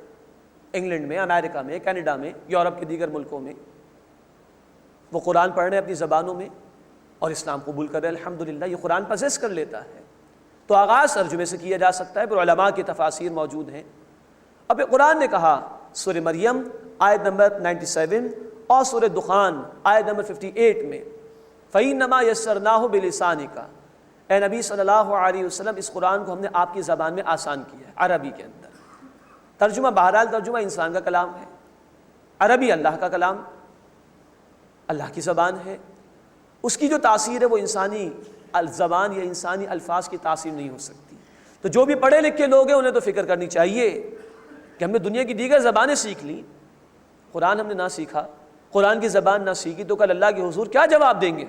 انگلینڈ میں، امریکہ میں، کینیڈا میں، یورپ کے دیگر ملکوں میں وہ قرآن پڑھ رہے ہیں اپنی زبانوں میں اور اسلام قبول کر رہے ہیں، الحمدللہ یہ قرآن پوزیس کر لیتا ہے، تو آغاز ترجمے سے کیا جا سکتا ہے، پھر علماء کی تفاسیر موجود ہیں۔ اب قرآن نے کہا سورہ مریم آیت نمبر 97 اور سورہ دخان آیت نمبر 58 میں فَإِنَّمَا يَسَّرْنَاهُ بِلِسَانِكَ، اے نبی صلی اللہ علیہ وسلم اس قرآن کو ہم نے آپ کی زبان میں آسان کیا ہے، عربی کے اندر۔ ترجمہ بہرحال ترجمہ انسان کا کلام ہے، عربی اللہ کا کلام، اللہ کی زبان ہے، اس کی جو تاثیر ہے وہ انسانی زبان یا انسانی الفاظ کی تاثیر نہیں ہو سکتی۔ تو جو بھی پڑھے لکھے لوگ ہیں انہیں تو فکر کرنی چاہیے کہ ہم نے دنیا کی دیگر زبانیں سیکھ لیں، قرآن ہم نے نہ سیکھا، قرآن کی زبان نہ سیکھی، تو کل اللہ کے حضور کیا جواب دیں گے؟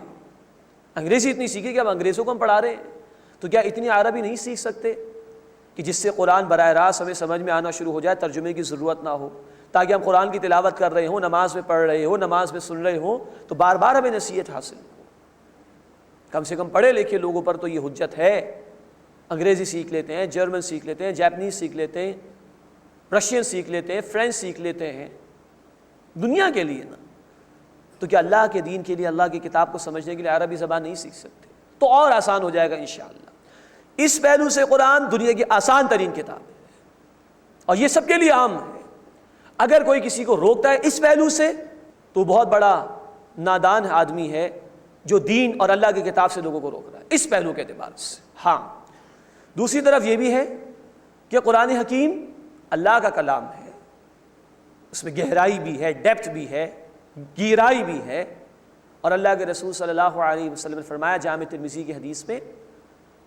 انگریزی اتنی سیکھی کہ اب انگریزوں کو ہم پڑھا رہے ہیں، تو کیا اتنی عربی نہیں سیکھ سکتے کہ جس سے قرآن براہ راست ہمیں سمجھ میں آنا شروع ہو جائے، ترجمے کی ضرورت نہ ہو، تاکہ ہم قرآن کی تلاوت کر رہے ہوں، نماز میں پڑھ رہے ہوں، نماز میں سن رہے ہوں، تو بار بار ہمیں نصیحت حاصل ہو۔ کم سے کم پڑھے لکھے لوگوں پر تو یہ حجت ہے، انگریزی سیکھ لیتے ہیں، جرمن سیکھ لیتے ہیں، جاپنیز سیکھ لیتے ہیں، رشین سیکھ لیتے ہیں، فرینچ سیکھ لیتے ہیں، دنیا کے لیے نا، تو کیا اللہ کے دین کے لیے، اللہ کی کتاب کو سمجھنے کے لیے عربی زبان نہیں سیکھ سکتے؟ تو اور آسان ہو جائے گا انشاءاللہ۔ اس پہلو سے قرآن دنیا کی آسان ترین کتاب ہے، اور یہ سب کے لیے عام ہے۔ اگر کوئی کسی کو روکتا ہے اس پہلو سے تو بہت بڑا نادان آدمی ہے جو دین اور اللہ کی کتاب سے لوگوں کو روک رہا ہے، اس پہلو کے اعتبار سے۔ ہاں، دوسری طرف یہ بھی ہے کہ قرآن حکیم اللہ کا کلام ہے، اس میں گہرائی بھی ہے، ڈیپتھ بھی ہے، گہرائی بھی ہے، اور اللہ کے رسول صلی اللہ علیہ وسلم نے فرمایا جامع ترمذی کی حدیث میں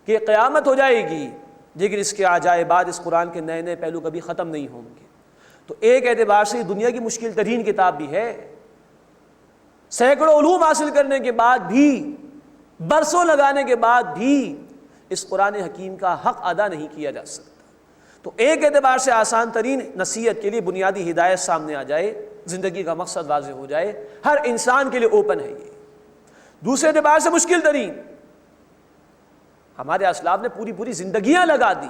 کہ قیامت ہو جائے گی لیکن اس کے عجائبات اس قرآن کے نئے نئے پہلو کبھی ختم نہیں ہوں گے۔ تو ایک اعتبار سے دنیا کی مشکل ترین کتاب بھی ہے، سینکڑوں علوم حاصل کرنے کے بعد بھی، برسوں لگانے کے بعد بھی اس قرآن حکیم کا حق ادا نہیں کیا جا سکتا۔ تو ایک اعتبار سے آسان ترین نصیحت کے لیے بنیادی ہدایت سامنے آ جائے، زندگی کا مقصد واضح ہو جائے، ہر انسان کے لیے اوپن ہے یہ۔ دوسرے اعتبار سے مشکل ترین، ہمارے اسلاف نے پوری زندگیاں لگا دی،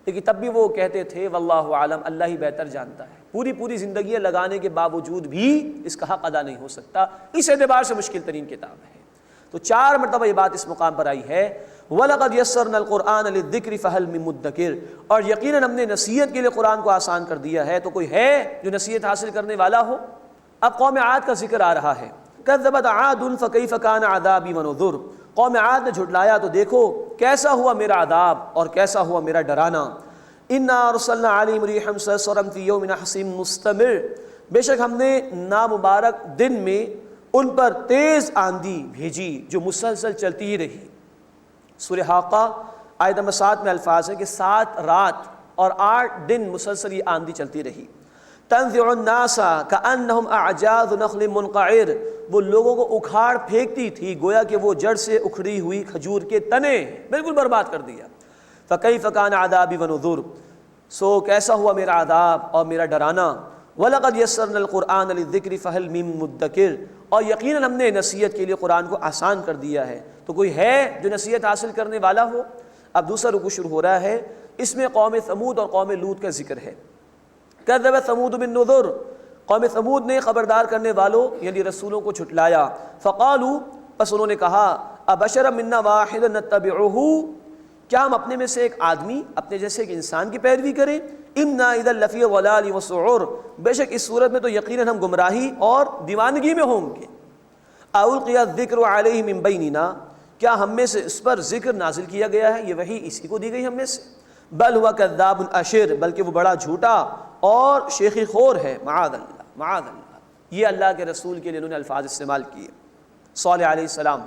لیکن تب بھی وہ کہتے تھے واللہ عالم، اللہ ہی بہتر جانتا ہے، پوری زندگیاں لگانے کے باوجود بھی اس کا حق ادا نہیں ہو سکتا، اس اعتبار سے مشکل ترین کتاب ہے۔ تو 4 مرتبہ یہ بات اس مقام پر آئی ہے وَلَقَدْ يَسَّرْنَا الْقُرْآنَ لِلذِّكْرِ فَهَلْ مِن مُدَّكِرٍ، اور یقیناً ہم نے نصیحت کے لیے قرآن کو آسان کر دیا ہے، تو کوئی ہے جو نصیحت حاصل کرنے والا ہو؟ اب قوم عاد کا ذکر آ رہا ہے، كَذَّبَتْ عَادٌ فَكَيْفَ كَانَ عَذَابِي وَنُذُرِ، قوم عاد نے جھٹلایا تو دیکھو کیسا ہوا میرا عذاب اور کیسا ہوا میرا ڈرانا۔ اِنَّا أَرْسَلْنَا عَلَيْهِمْ رِيحًا صَرْصَرًا فِي يَوْمٍ نَحْسٍ مُسْتَمِرٍ، بے شک ہم نے نامبارک دن میں ان پر تیز آندھی بھیجی جو مسلسل چلتی ہی رہی۔ سورہ حاقہ آیت نمبر 7 میں الفاظ ہیں کہ 7 رات اور 8 دن مسلسل یہ آندھی چلتی رہی۔ تنزع الناس كأنهم اعجاز نخل منقعر، وہ لوگوں کو اکھاڑ پھینکتی تھی گویا کہ وہ جڑ سے اکھڑی ہوئی کھجور کے تنے، بالکل برباد کر دیا۔ فكيف كان عذابي ونذر، سو کیسا ہوا میرا عذاب اور میرا ڈرانا۔ وَلَقَدْ يَسَّرْنَا الْقُرْآنَ لِلذِّكْرِ فَهَلْ مِن مُدَّكِرٍ، اور یقیناً ہم نے نصیحت کے لیے قرآن کو آسان کر دیا ہے، تو کوئی ہے جو نصیحت حاصل کرنے والا ہو؟ اب دوسرا رکوع شروع ہو رہا ہے، اس میں قوم ثمود اور قوم لوط کا ذکر ہے۔ كَذَّبَتْ ثَمُودُ بِالنُّذُرِ، قوم ثمود نے خبردار کرنے والوں یعنی رسولوں کو جھٹلایا۔ فَقَالُوا، پس انہوں نے کہا أَبَشَرًا مِنَّا وَاحِدًا نَتَّبِعُهُ، کیا ہم اپنے میں سے ایک آدمی، اپنے جیسے ایک انسان کی پیروی کریں؟ اِنَّا إِذًا لَفِي ضَلَالٍ وَسُعُرٍ، بے شک اس صورت میں تو یقیناً ہم گمراہی اور دیوانگی میں ہوں گے۔ أَأُلْقِيَ الذِّكْرُ عَلَيْهِ مِن بَيْنِنَا، کیا ہم میں سے اس پر ذکر نازل کیا گیا ہے، یہ وحی اسی کو دی گئی ہم میں سے؟ بل هو كذاب اشر، بلکہ وہ بڑا جھوٹا اور شیخی خور ہے، معاذ اللہ معاذ اللہ۔ یہ اللہ کے رسول کے لیے انہوں نے الفاظ استعمال کیے۔ صالح علیہ السلام،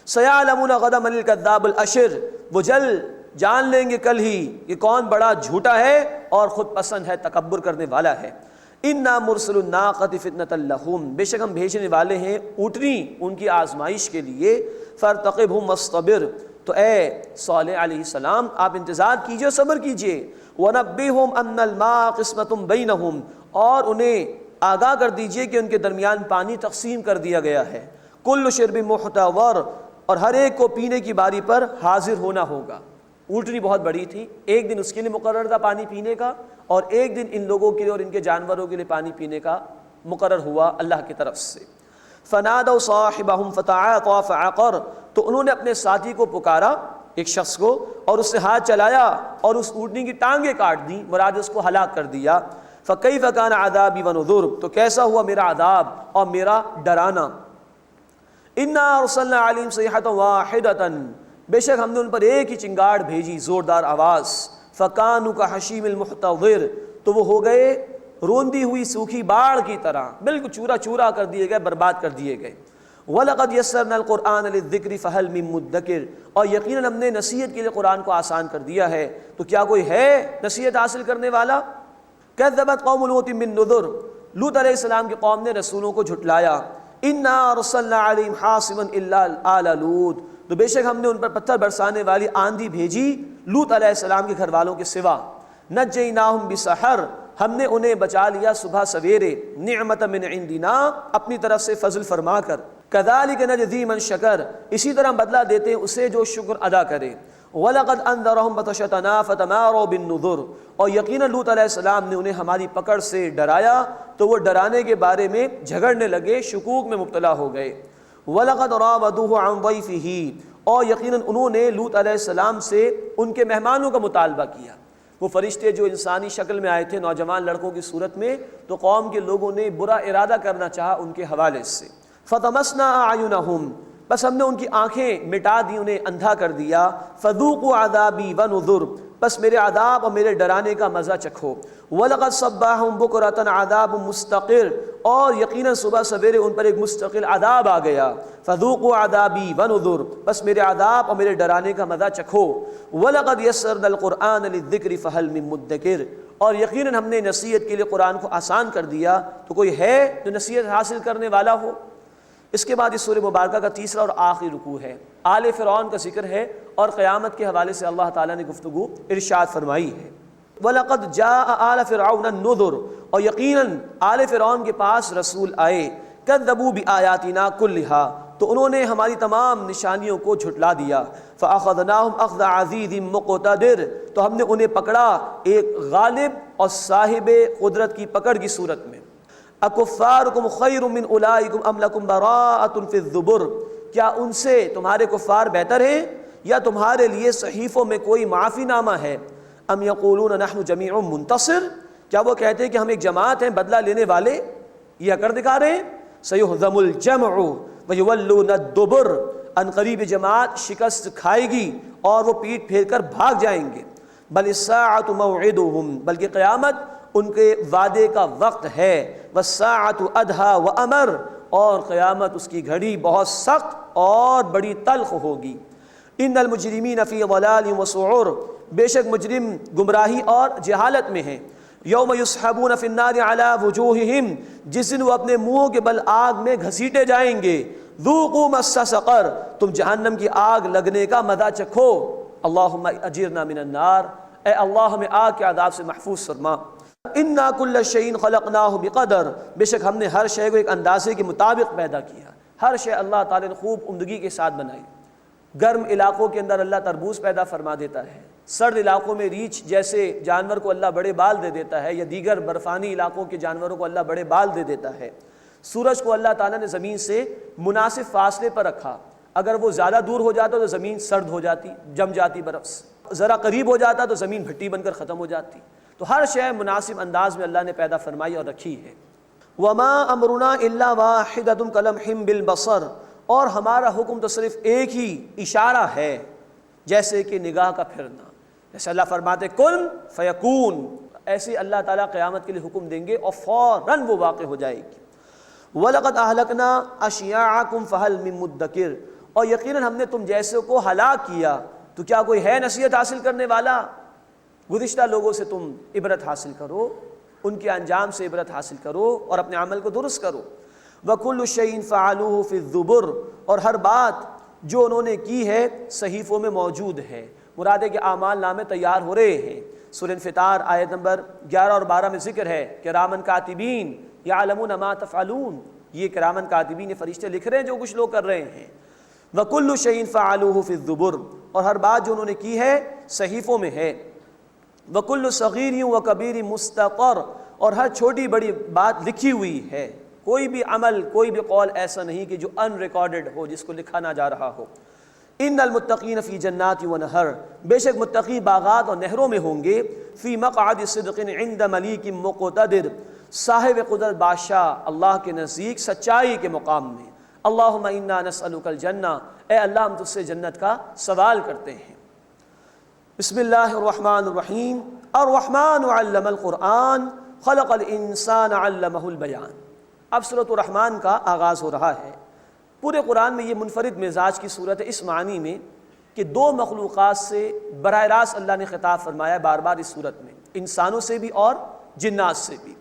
سیعلمون غدا من الکذاب الاشر، وہ جان لیں گے کل ہی کہ کون بڑا جھوٹا ہے اور خود پسند ہے، تکبر کرنے والا ہے۔ انا مرسل الناقۃ فتنۃ لہم، بے شک ہم بھیجنے والے ہیں اونٹنی ان کی آزمائش کے لیے، فارتقبہم واصطبر، تو اے صالح علیہ السلام آپ انتظار کیجئے، صبر کیجئے، ونبئہم ان الماء قسمۃ بینہم، اور انہیں آگاہ کر دیجئے کہ ان کے درمیان پانی تقسیم کر دیا گیا ہے، کل شرب محتضر، اور ہر ایک کو پینے کی باری پر حاضر ہونا ہوگا۔ اونٹنی بہت بڑی تھی، ایک دن اس کے لیے مقرر تھا پانی پینے کا، اور ایک دن ان لوگوں کے لیے اور ان کے جانوروں کے لیے پانی پینے کا مقرر ہوا اللہ کی طرف سے۔ فنادوا صاحبهم فتعاطى فعقر، تو انہوں نے اپنے ساتھی کو پکارا، ایک شخص کو، اور اس سے ہاتھ چلایا اور اس اونٹنی کی ٹانگیں کاٹ دیں، مراد اس کو ہلاک کر دیا۔ فکیف کان عذابی ونذر، تو کیسا ہوا میرا عذاب اور میرا ڈرانا۔ انا ارسلنا علیہم صیحۃ واحدۃ، بے شک ہم نے ان پر ایک ہی چنگاڑ بھیجی، زوردار آواز، فکانوا کحشیم المحتضر، تو وہ ہو گئے روندی ہوئی سوکھی باڑ کی طرح، بالکل چورا چورا کر دیے گئے، برباد کر دیے گئے۔ وَلَقَدْ يَسَّرْنَا الْقُرْآنَ لِلذِّكْرِ فَهَلْ مِن مُدَّكِرٍ، اور یقیناً ہم نے نصیحت کے لیے قرآن کو آسان کر دیا ہے، تو کیا کوئی ہے نصیحت حاصل کرنے والا؟ كَذَّبَتْ قَوْمُ لُوطٍ بِالنُّذُرِ، لوط علیہ السلام کی قوم نے رسولوں کو جھٹلایا۔ إِنَّا أَرْسَلْنَا عَلَيْهِمْ حَاصِبًا إِلَّا آلَ لوط، تو بے شک ہم نے ان پر پتھر برسانے والی آندھی بھیجی لوط علیہ السلام کے گھر والوں کے سوا۔ نجیناہم بسحر، ہم نے انہیں بچا لیا صبح سویرے، نعمت من عندنا، اپنی طرف سے فضل فرما کر۔ کذالک نجزی من شکر، اسی طرح بدلہ دیتے ہیں اسے جو شکر ادا کرے۔ وَلَقَدْ أَنذَرَهُمْ بَطْشَتَنَا فَتَمَارَوْا بِالنُّذُرِ، اور یقیناً لوط علیہ السلام نے انہیں ہماری پکڑ سے ڈرایا تو وہ ڈرانے کے بارے میں جھگڑنے لگے، شکوک میں مبتلا ہو گئے۔ وَلَقَدْ رَاوَدُوهُ عَنْ ضَيْفِهِ، اور یقیناً انہوں نے لوط علیہ السلام سے ان کے مہمانوں کا مطالبہ کیا۔ وہ فرشتے جو انسانی شکل میں آئے تھے نوجوان لڑکوں کی صورت میں، تو قوم کے لوگوں نے برا ارادہ کرنا چاہا ان کے حوالے سے۔ فَطَمَسْنَا أَعْيُنَهُمْ، بس ہم نے ان کی آنکھیں مٹا دی، انہیں اندھا کر دیا۔ فَذُوقُوا عَذَابِي وَنُذُرِ، بس میرے عذاب اور میرے ڈرانے کا مزہ چکھو۔ وَلَقَدْ صَبَّحَهُمْ بُكْرَةً عَذَابٌ مُسْتَقِرٌ، اور یقیناً صبح سویرے ان پر ایک مستقل عذاب آ گیا۔ فَذُوقُوا عَذَابِي وَنُذُرِ، بس میرے عذاب اور میرے ڈرانے کا مزہ چکھو۔ وَلَقَدْ يَسَّرْنَا الْقُرْآنَ لِلذِّكْرِ فَهَلْ مِن مُدَّكِرٍ، اور یقیناً ہم نے نصیحت کے لیے قرآن کو آسان کر دیا، تو کوئی ہے جو نصیحت حاصل کرنے والا ہو؟ اس کے بعد اس سورہ مبارکہ کا تیسرا اور آخری رکوع ہے، آل فرعون کا ذکر ہے، اور قیامت کے حوالے سے اللہ تعالیٰ نے گفتگو ارشاد فرمائی ہے۔ وَلَقَدْ جَاءَ آلَ فِرْعَوْنَ النُّذُرُ، اور یقیناً آل فرعون کے پاس رسول آئے۔ كَذَّبُوا بِآيَاتِنَا كُلِّهَا، تو انہوں نے ہماری تمام نشانیوں کو جھٹلا دیا۔ فَأَخَذْنَاهُمْ أَخْذَ عَزِيزٍ مُقْتَدِرٍ، تو ہم نے انہیں پکڑا ایک غالب اور صاحب قدرت کی پکڑ کی صورت میں۔ اکفارکم خیر من اولئکم ام لکم براءۃ فی الزبر، کیا ان سے تمہارے کفار بہتر ہیں یا تمہارے لیے صحیفوں میں کوئی معافی نامہ ہے؟ ام یقولون نحن جمیع منتصر، کیا وہ کہتے ہیں کہ ہم ایک جماعت ہیں بدلہ لینے والے؟ یہ اکڑ دکھا رہے ہیں۔ سیہزم الجمع ویولون الدبر، ان قریب جماعت شکست کھائے گی اور وہ پیٹ پھیر کر بھاگ جائیں گے۔ بل الساعۃ موعدہم، بلکہ قیامت ان کے وعدے کا وقت ہے۔ والساعۃ ادھیٰ وامر، اور قیامت اس کی گھڑی بہت سخت اور بڑی تلخ ہوگی۔ ان المجرمین فی ضلال وسعر، بے شک مجرم گمراہی اور جہالت میں ہیں۔ یوم یسحبون فی النار علی وجوہہم، جس دن وہ اپنے منہوں کے بل آگ میں گھسیٹے جائیں گے۔ ذوقوا مس سقر، تم جہنم کی آگ لگنے کا مزہ چکھو۔ اللہم اجرنا من النار، اے اللہ ہمیں آگ کے عذاب سے محفوظ فرما۔ انا کل شیء خلقناہ بقدر، بے شک ہم نے ہر شے کو ایک اندازے کے مطابق پیدا کیا۔ ہر شے اللہ تعالی نے خوب عمدگی کے ساتھ بنائی۔ گرم علاقوں کے اندر اللہ تربوز پیدا فرما دیتا ہے، سرد علاقوں میں ریچھ جیسے جانور کو اللہ بڑے بال دے دیتا ہے، یا دیگر برفانی علاقوں کے جانوروں کو اللہ بڑے بال دے دیتا ہے۔ سورج کو اللہ تعالیٰ نے زمین سے مناسب فاصلے پر رکھا، اگر وہ زیادہ دور ہو جاتا تو زمین سرد ہو جاتی، جم جاتی برف سے، ذرا قریب ہو جاتا تو زمین بھٹی بن کر ختم ہو جاتی۔ تو ہر شے مناسب انداز میں اللہ نے پیدا فرمائی اور رکھی ہے۔ وما امرنا الا واحدۃ کلمح بالبصر، اور ہمارا حکم تو صرف ایک ہی اشارہ ہے، جیسے کہ نگاہ کا پھرنا۔ جیسے اللہ فرماتے کن فیکون، ایسے اللہ تعالیٰ قیامت کے لیے حکم دیں گے اور فوراً وہ واقع ہو جائے گی۔ وَلَقَدْ أَهْلَكْنَا أَشْيَاعَكُمْ فَهَلْ مِن مُدَّكِرٍ، اور یقیناً ہم نے تم جیسے کو ہلاک کیا، تو کیا کوئی ہے نصیحت حاصل کرنے والا؟ گزشتہ لوگوں سے تم عبرت حاصل کرو، ان کے انجام سے عبرت حاصل کرو اور اپنے عمل کو درست کرو۔ وَكُلُّ شَيْءٍ فَعَلُوهُ فِي الزُّبُرِ، اور ہر بات جو انہوں نے کی ہے صحیفوں میں موجود ہے۔ مراد ہے کہ اعمال نامے تیار ہو رہے ہیں۔ سورہ انفطار آیت نمبر 11 اور 12 میں ذکر ہے کرامن کاتبین یعلمون ما تفعلون، یہ کرامن کاتبین فرشتے لکھ رہے ہیں جو کچھ لوگ کر رہے ہیں۔ وَكُلُّ شَيْءٍ فَعَلُوهُ فِي الزُّبُرِ، اور ہر بات جو انہوں نے کی ہے صحیفوں میں ہے۔ وَكُلُّ صَغِيرٍ وَكَبِيرٍ مُسْتَطَرٍ، اور ہر چھوٹی بڑی بات لکھی ہوئی ہے۔ کوئی بھی عمل، کوئی بھی قول ایسا نہیں کہ جو ان ریکارڈڈ ہو، جس کو لکھا نہ جا رہا ہو۔ ان المتقین فی جنات ونہر، بے شک متقی باغات اور نہروں میں ہوں گے۔ فی مقعد صدق عند ملیک مقتدر، صاحب قدرت بادشاہ اللہ کے نزدیک سچائی کے مقام میں۔ اللہم انا نسألک الجنہ، اے اللہ ہم تجھ سے جنت کا سوال کرتے ہیں۔ بسم اللہ الرحمن الرحیم۔ الرحمن علم القرآن خلق الانسان علمہ البیان۔ اب سورۃ الرحمن کا آغاز ہو رہا ہے۔ پورے قرآن میں یہ منفرد مزاج کی صورت ہے، اس معنی میں کہ دو مخلوقات سے براہ راست اللہ نے خطاب فرمایا بار بار اس صورت میں، انسانوں سے بھی اور جنات سے بھی۔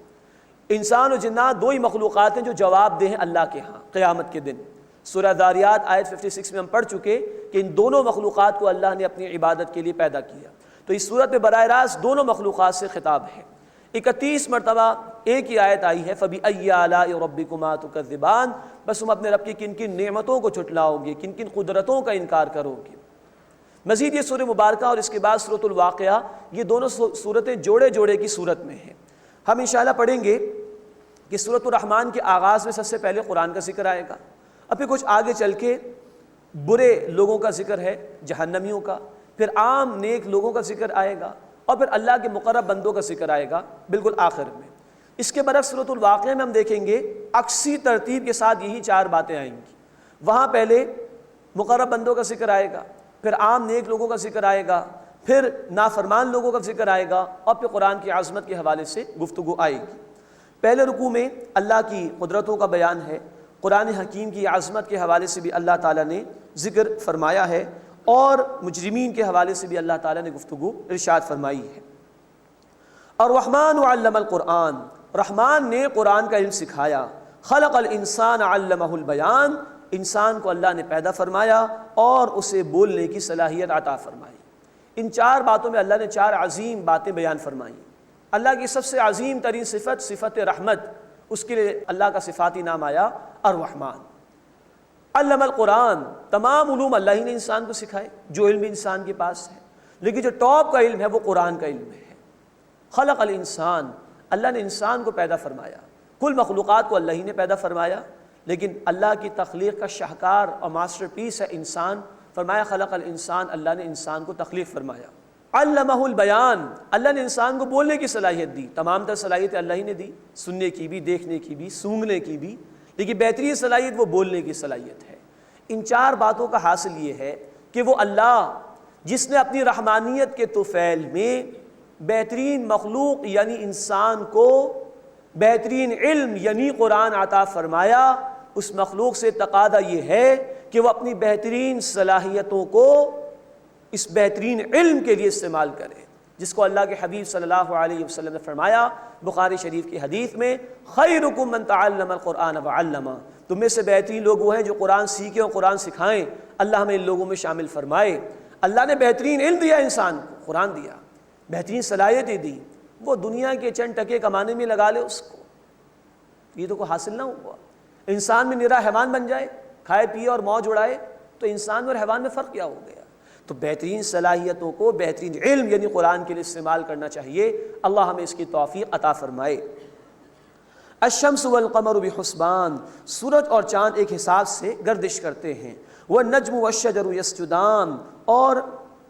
انسان اور جنات دو ہی مخلوقات ہیں جو جواب دہ ہیں اللہ کے ہاں قیامت کے دن۔ سورہ ذاریات آیت 56 میں ہم پڑھ چکے کہ ان دونوں مخلوقات کو اللہ نے اپنی عبادت کے لیے پیدا کیا۔ تو اس صورت میں براہ راست دونوں مخلوقات سے خطاب ہے۔ 31 مرتبہ ایک ہی آیت آئی ہے، فَبِأَيِّ آلَاءِ رَبِّكُمَا تُكَذِّبَانِ، بس تم اپنے رب کی کن کن نعمتوں کو جھٹلاؤ گے، کن کن قدرتوں کا انکار کرو گے۔ مزید یہ سورہ مبارکہ اور اس کے بعد سورۃ الواقعہ، یہ دونوں سورتیں جوڑے جوڑے کی صورت میں ہیں۔ ہم انشاءاللہ پڑھیں گے کہ سورۃ الرحمن کے آغاز میں سب سے پہلے قرآن کا ذکر آئے گا، اور پھر کچھ آگے چل کے برے لوگوں کا ذکر ہے، جہنمیوں کا، پھر عام نیک لوگوں کا ذکر آئے گا، اور پھر اللہ کے مقرب بندوں کا ذکر آئے گا بالکل آخر میں۔ اس کے برعکس سورۃ الواقعہ میں ہم دیکھیں گے عکسی ترتیب کے ساتھ یہی چار باتیں آئیں گی۔ وہاں پہلے مقرب بندوں کا ذکر آئے گا، پھر عام نیک لوگوں کا ذکر آئے گا، پھر نافرمان لوگوں کا ذکر آئے گا، اور پھر قرآن کی عظمت کے حوالے سے گفتگو آئے گی۔ پہلے رکوع میں اللہ کی قدرتوں کا بیان ہے، قرآن حکیم کی عظمت کے حوالے سے بھی اللہ تعالیٰ نے ذکر فرمایا ہے، اور مجرمین کے حوالے سے بھی اللہ تعالیٰ نے گفتگو ارشاد فرمائی ہے۔ الرحمن علم القرآن، رحمان نے قرآن کا علم سکھایا۔ خلق الانسان علمہ البیان، انسان کو اللہ نے پیدا فرمایا اور اسے بولنے کی صلاحیت عطا فرمائی۔ ان چار باتوں میں اللہ نے چار عظیم باتیں بیان فرمائیں۔ اللہ کی سب سے عظیم ترین صفت، صفت رحمت، اس کے لیے اللہ کا صفاتی نام آیا الرحمن۔ علم القرآن، تمام علوم اللہ ہی نے انسان کو سکھائے، جو علم بھی انسان کے پاس ہے، لیکن جو ٹاپ کا علم ہے وہ قرآن کا علم ہے۔ خلق الانسان، اللہ نے انسان کو پیدا فرمایا۔ کل مخلوقات کو اللہ ہی نے پیدا فرمایا، لیکن اللہ کی تخلیق کا شاہکار اور ماسٹر پیس ہے انسان۔ فرمایا خلق الانسان، اللہ نے انسان کو تخلیق فرمایا۔ علمہ البیان، اللہ نے انسان کو بولنے کی صلاحیت دی۔ تمام تر صلاحیتیں اللہ ہی نے دی، سننے کی بھی، دیکھنے کی بھی، سونگھنے کی بھی، لیکن بہترین صلاحیت وہ بولنے کی صلاحیت ہے۔ ان چار باتوں کا حاصل یہ ہے کہ وہ اللہ جس نے اپنی رحمانیت کے طفیل میں بہترین مخلوق یعنی انسان کو بہترین علم یعنی قرآن عطا فرمایا، اس مخلوق سے تقاضا یہ ہے کہ وہ اپنی بہترین صلاحیتوں کو اس بہترین علم کے لیے استعمال کرے، جس کو اللہ کے حبیب صلی اللہ علیہ وسلم نے فرمایا بخاری شریف کی حدیث میں، خیرکم من تعلم القرآن وعلمہ، تم میں سے بہترین لوگ وہ ہیں جو قرآن سیکھیں اور قرآن سکھائیں۔ اللہ ہمیں ان لوگوں میں شامل فرمائے۔ اللہ نے بہترین علم دیا انسان کو، قرآن دیا، بہترین صلاحیتیں دی، وہ دنیا کے چند ٹکے کمانے میں لگا لے اس کو، یہ تو کوئی حاصل نہ ہوا۔ انسان میں نرا حیوان بن جائے، کھائے پیے اور موج اڑائے، تو انسان اور حیوان میں فرق کیا ہو گیا؟ تو بہترین صلاحیتوں کو بہترین علم یعنی قرآن کے لیے استعمال کرنا چاہیے۔ اللہ ہمیں اس کی توفیق عطا فرمائے۔ الشمس والقمر بحسبان، سورج اور چاند ایک حساب سے گردش کرتے ہیں۔ والنجم والشجر یسجدان، اور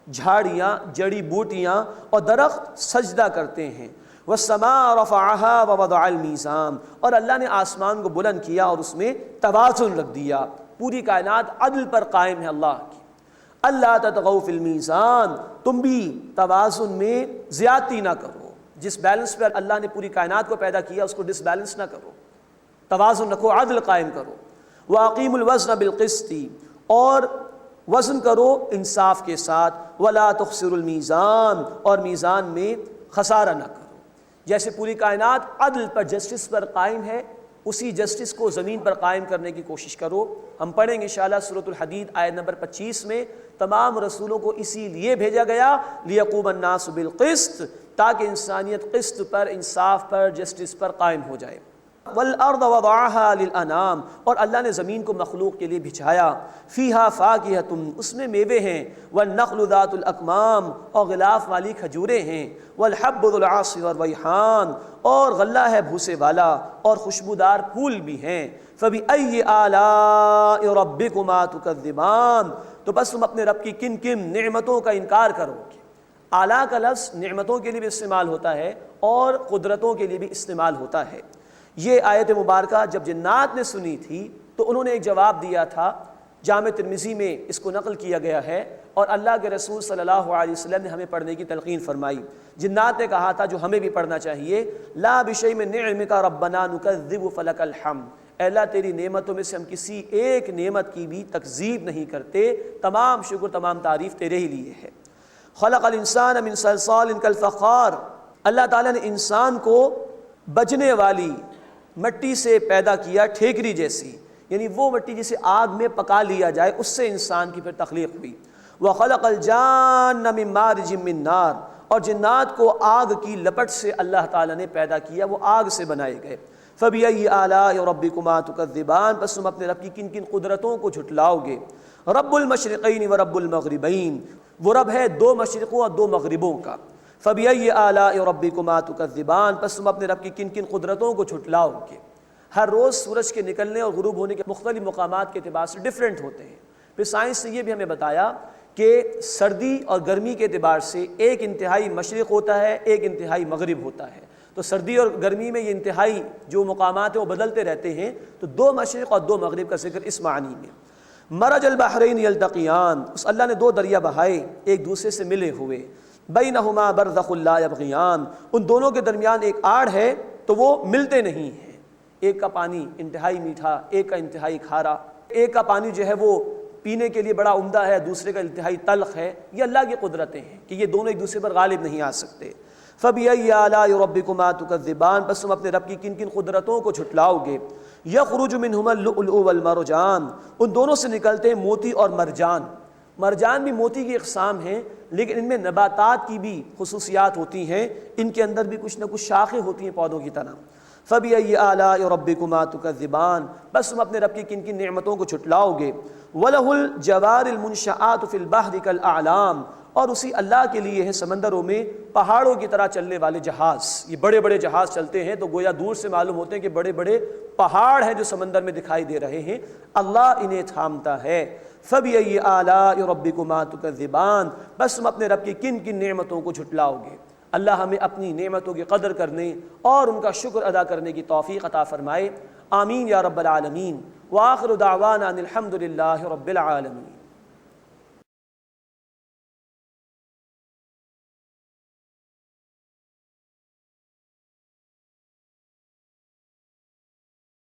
جھاڑیاں، جڑی بوٹیاں اور درخت سجدہ کرتے ہیں۔ والسماء رفعها ووضع المیزان، اور اللہ نے آسمان کو بلند کیا اور اس میں توازن رکھ دیا۔ پوری کائنات عدل پر قائم ہے اللہ کی۔ اللہ تطغوا فی المیزان، تم بھی توازن میں زیادتی نہ کرو، جس بیلنس پر اللہ نے پوری کائنات کو پیدا کیا اس کو ڈس بیلنس نہ کرو، توازن رکھو، عدل قائم کرو۔ واقیموا الوزن بالقسط، اور وزن کرو انصاف کے ساتھ۔ ولا تخسروا المیزان، اور میزان میں خسارہ نہ کرو۔ جیسے پوری کائنات عدل پر، جسٹس پر قائم ہے، اسی جسٹس کو زمین پر قائم کرنے کی کوشش کرو۔ ہم پڑھیں گے انشاءاللہ سورۃ الحدید آیت نمبر 25 میں، تمام رسولوں کو اسی لیے بھیجا گیا لیقوم الناس بالقسط، تاکہ انسانیت قسط پر، انصاف پر، جسٹس پر قائم ہو جائے۔ والارض وضعها للانام، اور اللہ نے زمین کو مخلوق کے لیے بچھایا، فیہا فاکہۃ، اس میں میوے ہیں، والنخل ذات الاکمام، اور غلاف والی کھجوریں ہیں، والحب ذو العصف والریحان، اور غلہ ہے بھوسے والا، اور خوشبودار پھول بھی ہیں۔ فبأي آلاء ربكما تكذبان، تو بس تم اپنے رب کی کن کن نعمتوں کا انکار کرو گے۔ اعلیٰ کا لفظ نعمتوں کے لیے بھی استعمال ہوتا ہے اور قدرتوں کے لیے بھی استعمال ہوتا ہے۔ یہ آیت مبارکہ جب جنات نے سنی تھی تو انہوں نے ایک جواب دیا تھا، جامع ترمذی میں اس کو نقل کیا گیا ہے، اور اللہ کے رسول صلی اللہ علیہ وسلم نے ہمیں پڑھنے کی تلقین فرمائی۔ جنات نے کہا تھا جو ہمیں بھی پڑھنا چاہیے، لا بشیء من نعمک ربنا نکذب فلک الحمد، اے اللہ تیری نعمتوں میں سے ہم کسی ایک نعمت کی بھی تکذیب نہیں کرتے، تمام شکر تمام تعریف تیرے ہی لیے ہے۔ خلق الانسان من صلصال کالفخار، اللہ تعالیٰ نے انسان کو بجنے والی مٹی سے پیدا کیا، ٹھیکری جیسی، یعنی وہ مٹی جسے آگ میں پکا لیا جائے، اس سے انسان کی پھر تخلیق ہوئی۔ وَخَلَقَ الْجَانَّ مِن مَارِجٍ مِّن نَار، اور جنات کو آگ کی لپٹ سے اللہ تعالیٰ نے پیدا کیا، وہ آگ سے بنائے گئے۔ فَبِأَيِّ آلَاءِ رَبِّكُمَا تُكَذِّبَانِ، بس تم اپنے رب کی کن کن قدرتوں کو جھٹلاؤ گے۔ رب المشرقین ورب المغربین، وہ رب ہے دو مشرقوں اور دو مغربوں کا۔ فَبِأَيِّ آلَاءِ رَبِّكُمَا تُكَذِّبَانِ، بس تم اپنے رب کی کن کن قدرتوں کو جھٹلاؤ گے۔ ہر روز سورج کے نکلنے اور غروب ہونے کے مختلف مقامات کے اعتبار سے ڈیفرنٹ ہوتے ہیں۔ پھر سائنس نے یہ بھی ہمیں بتایا کہ سردی اور گرمی کے اعتبار سے ایک انتہائی مشرق ہوتا ہے، ایک انتہائی مغرب ہوتا ہے۔ تو سردی اور گرمی میں یہ انتہائی جو مقامات ہیں وہ بدلتے رہتے ہیں، تو دو مشرق اور دو مغرب کا ذکر اس معنی میں۔ مرج البحرین یلتقیان، اس اللہ نے دو دریا بہائے ایک دوسرے سے ملے ہوئے، بینہما برزخ لا یبغیان، ان دونوں کے درمیان ایک آڑ ہے تو وہ ملتے نہیں ہیں، ایک کا پانی انتہائی میٹھا، ایک کا انتہائی کھارا، ایک کا پانی جو ہے وہ پینے کے لیے بڑا عمدہ ہے، دوسرے کا انتہائی تلخ ہے۔ یہ اللہ کی قدرتیں ہیں کہ یہ دونوں ایک دوسرے پر غالب نہیں آ سکتے۔ فَبِأَيِّ آلَاءِ رَبِّكُمَا تُكَذِّبَانِ، بس تم اپنے رب کی کن کن قدرتوں کو جھٹلاؤ گے۔ يَخْرُجُ مِنْهُمَا اللُّؤْلُؤُ وَالْمَرْجَانُ، ان دونوں سے نکلتے ہیں موتی اور مرجان۔ مرجان بھی موتی کی اقسام ہیں، لیکن ان میں نباتات کی بھی خصوصیات ہوتی ہیں، ان کے اندر بھی کچھ نہ کچھ شاخیں ہوتی ہیں پودوں کی طرح۔ فَبِأَيِّ آلَاءِ رَبِّكُمَا تُكَذِّبَانِ، بس تم اپنے رب کی کن کن نعمتوں کو جھٹلاؤ گے۔ وَلَهُ الْجَوَارِ الْمُنشَآتُ فِي الْبَحْرِ كَالْأَعْلَامِ، اور اسی اللہ کے لیے ہے سمندروں میں پہاڑوں کی طرح چلنے والے جہاز۔ یہ بڑے بڑے جہاز چلتے ہیں تو گویا دور سے معلوم ہوتے ہیں کہ بڑے بڑے پہاڑ ہیں جو سمندر میں دکھائی دے رہے ہیں، اللہ انہیں تھامتا ہے۔ فَبِأَيِّ آلَاءِ رَبِّكُمَا تُكَذِّبَانِ، بس تم اپنے رب کی کن کن نعمتوں کو جھٹلاؤ گے۔ اللہ ہمیں اپنی نعمتوں کی قدر کرنے اور ان کا شکر ادا کرنے کی توفیق عطا فرمائے، آمین یا رب العالمین۔ وآخر دعوانا ان الحمد للہ رب العالمین۔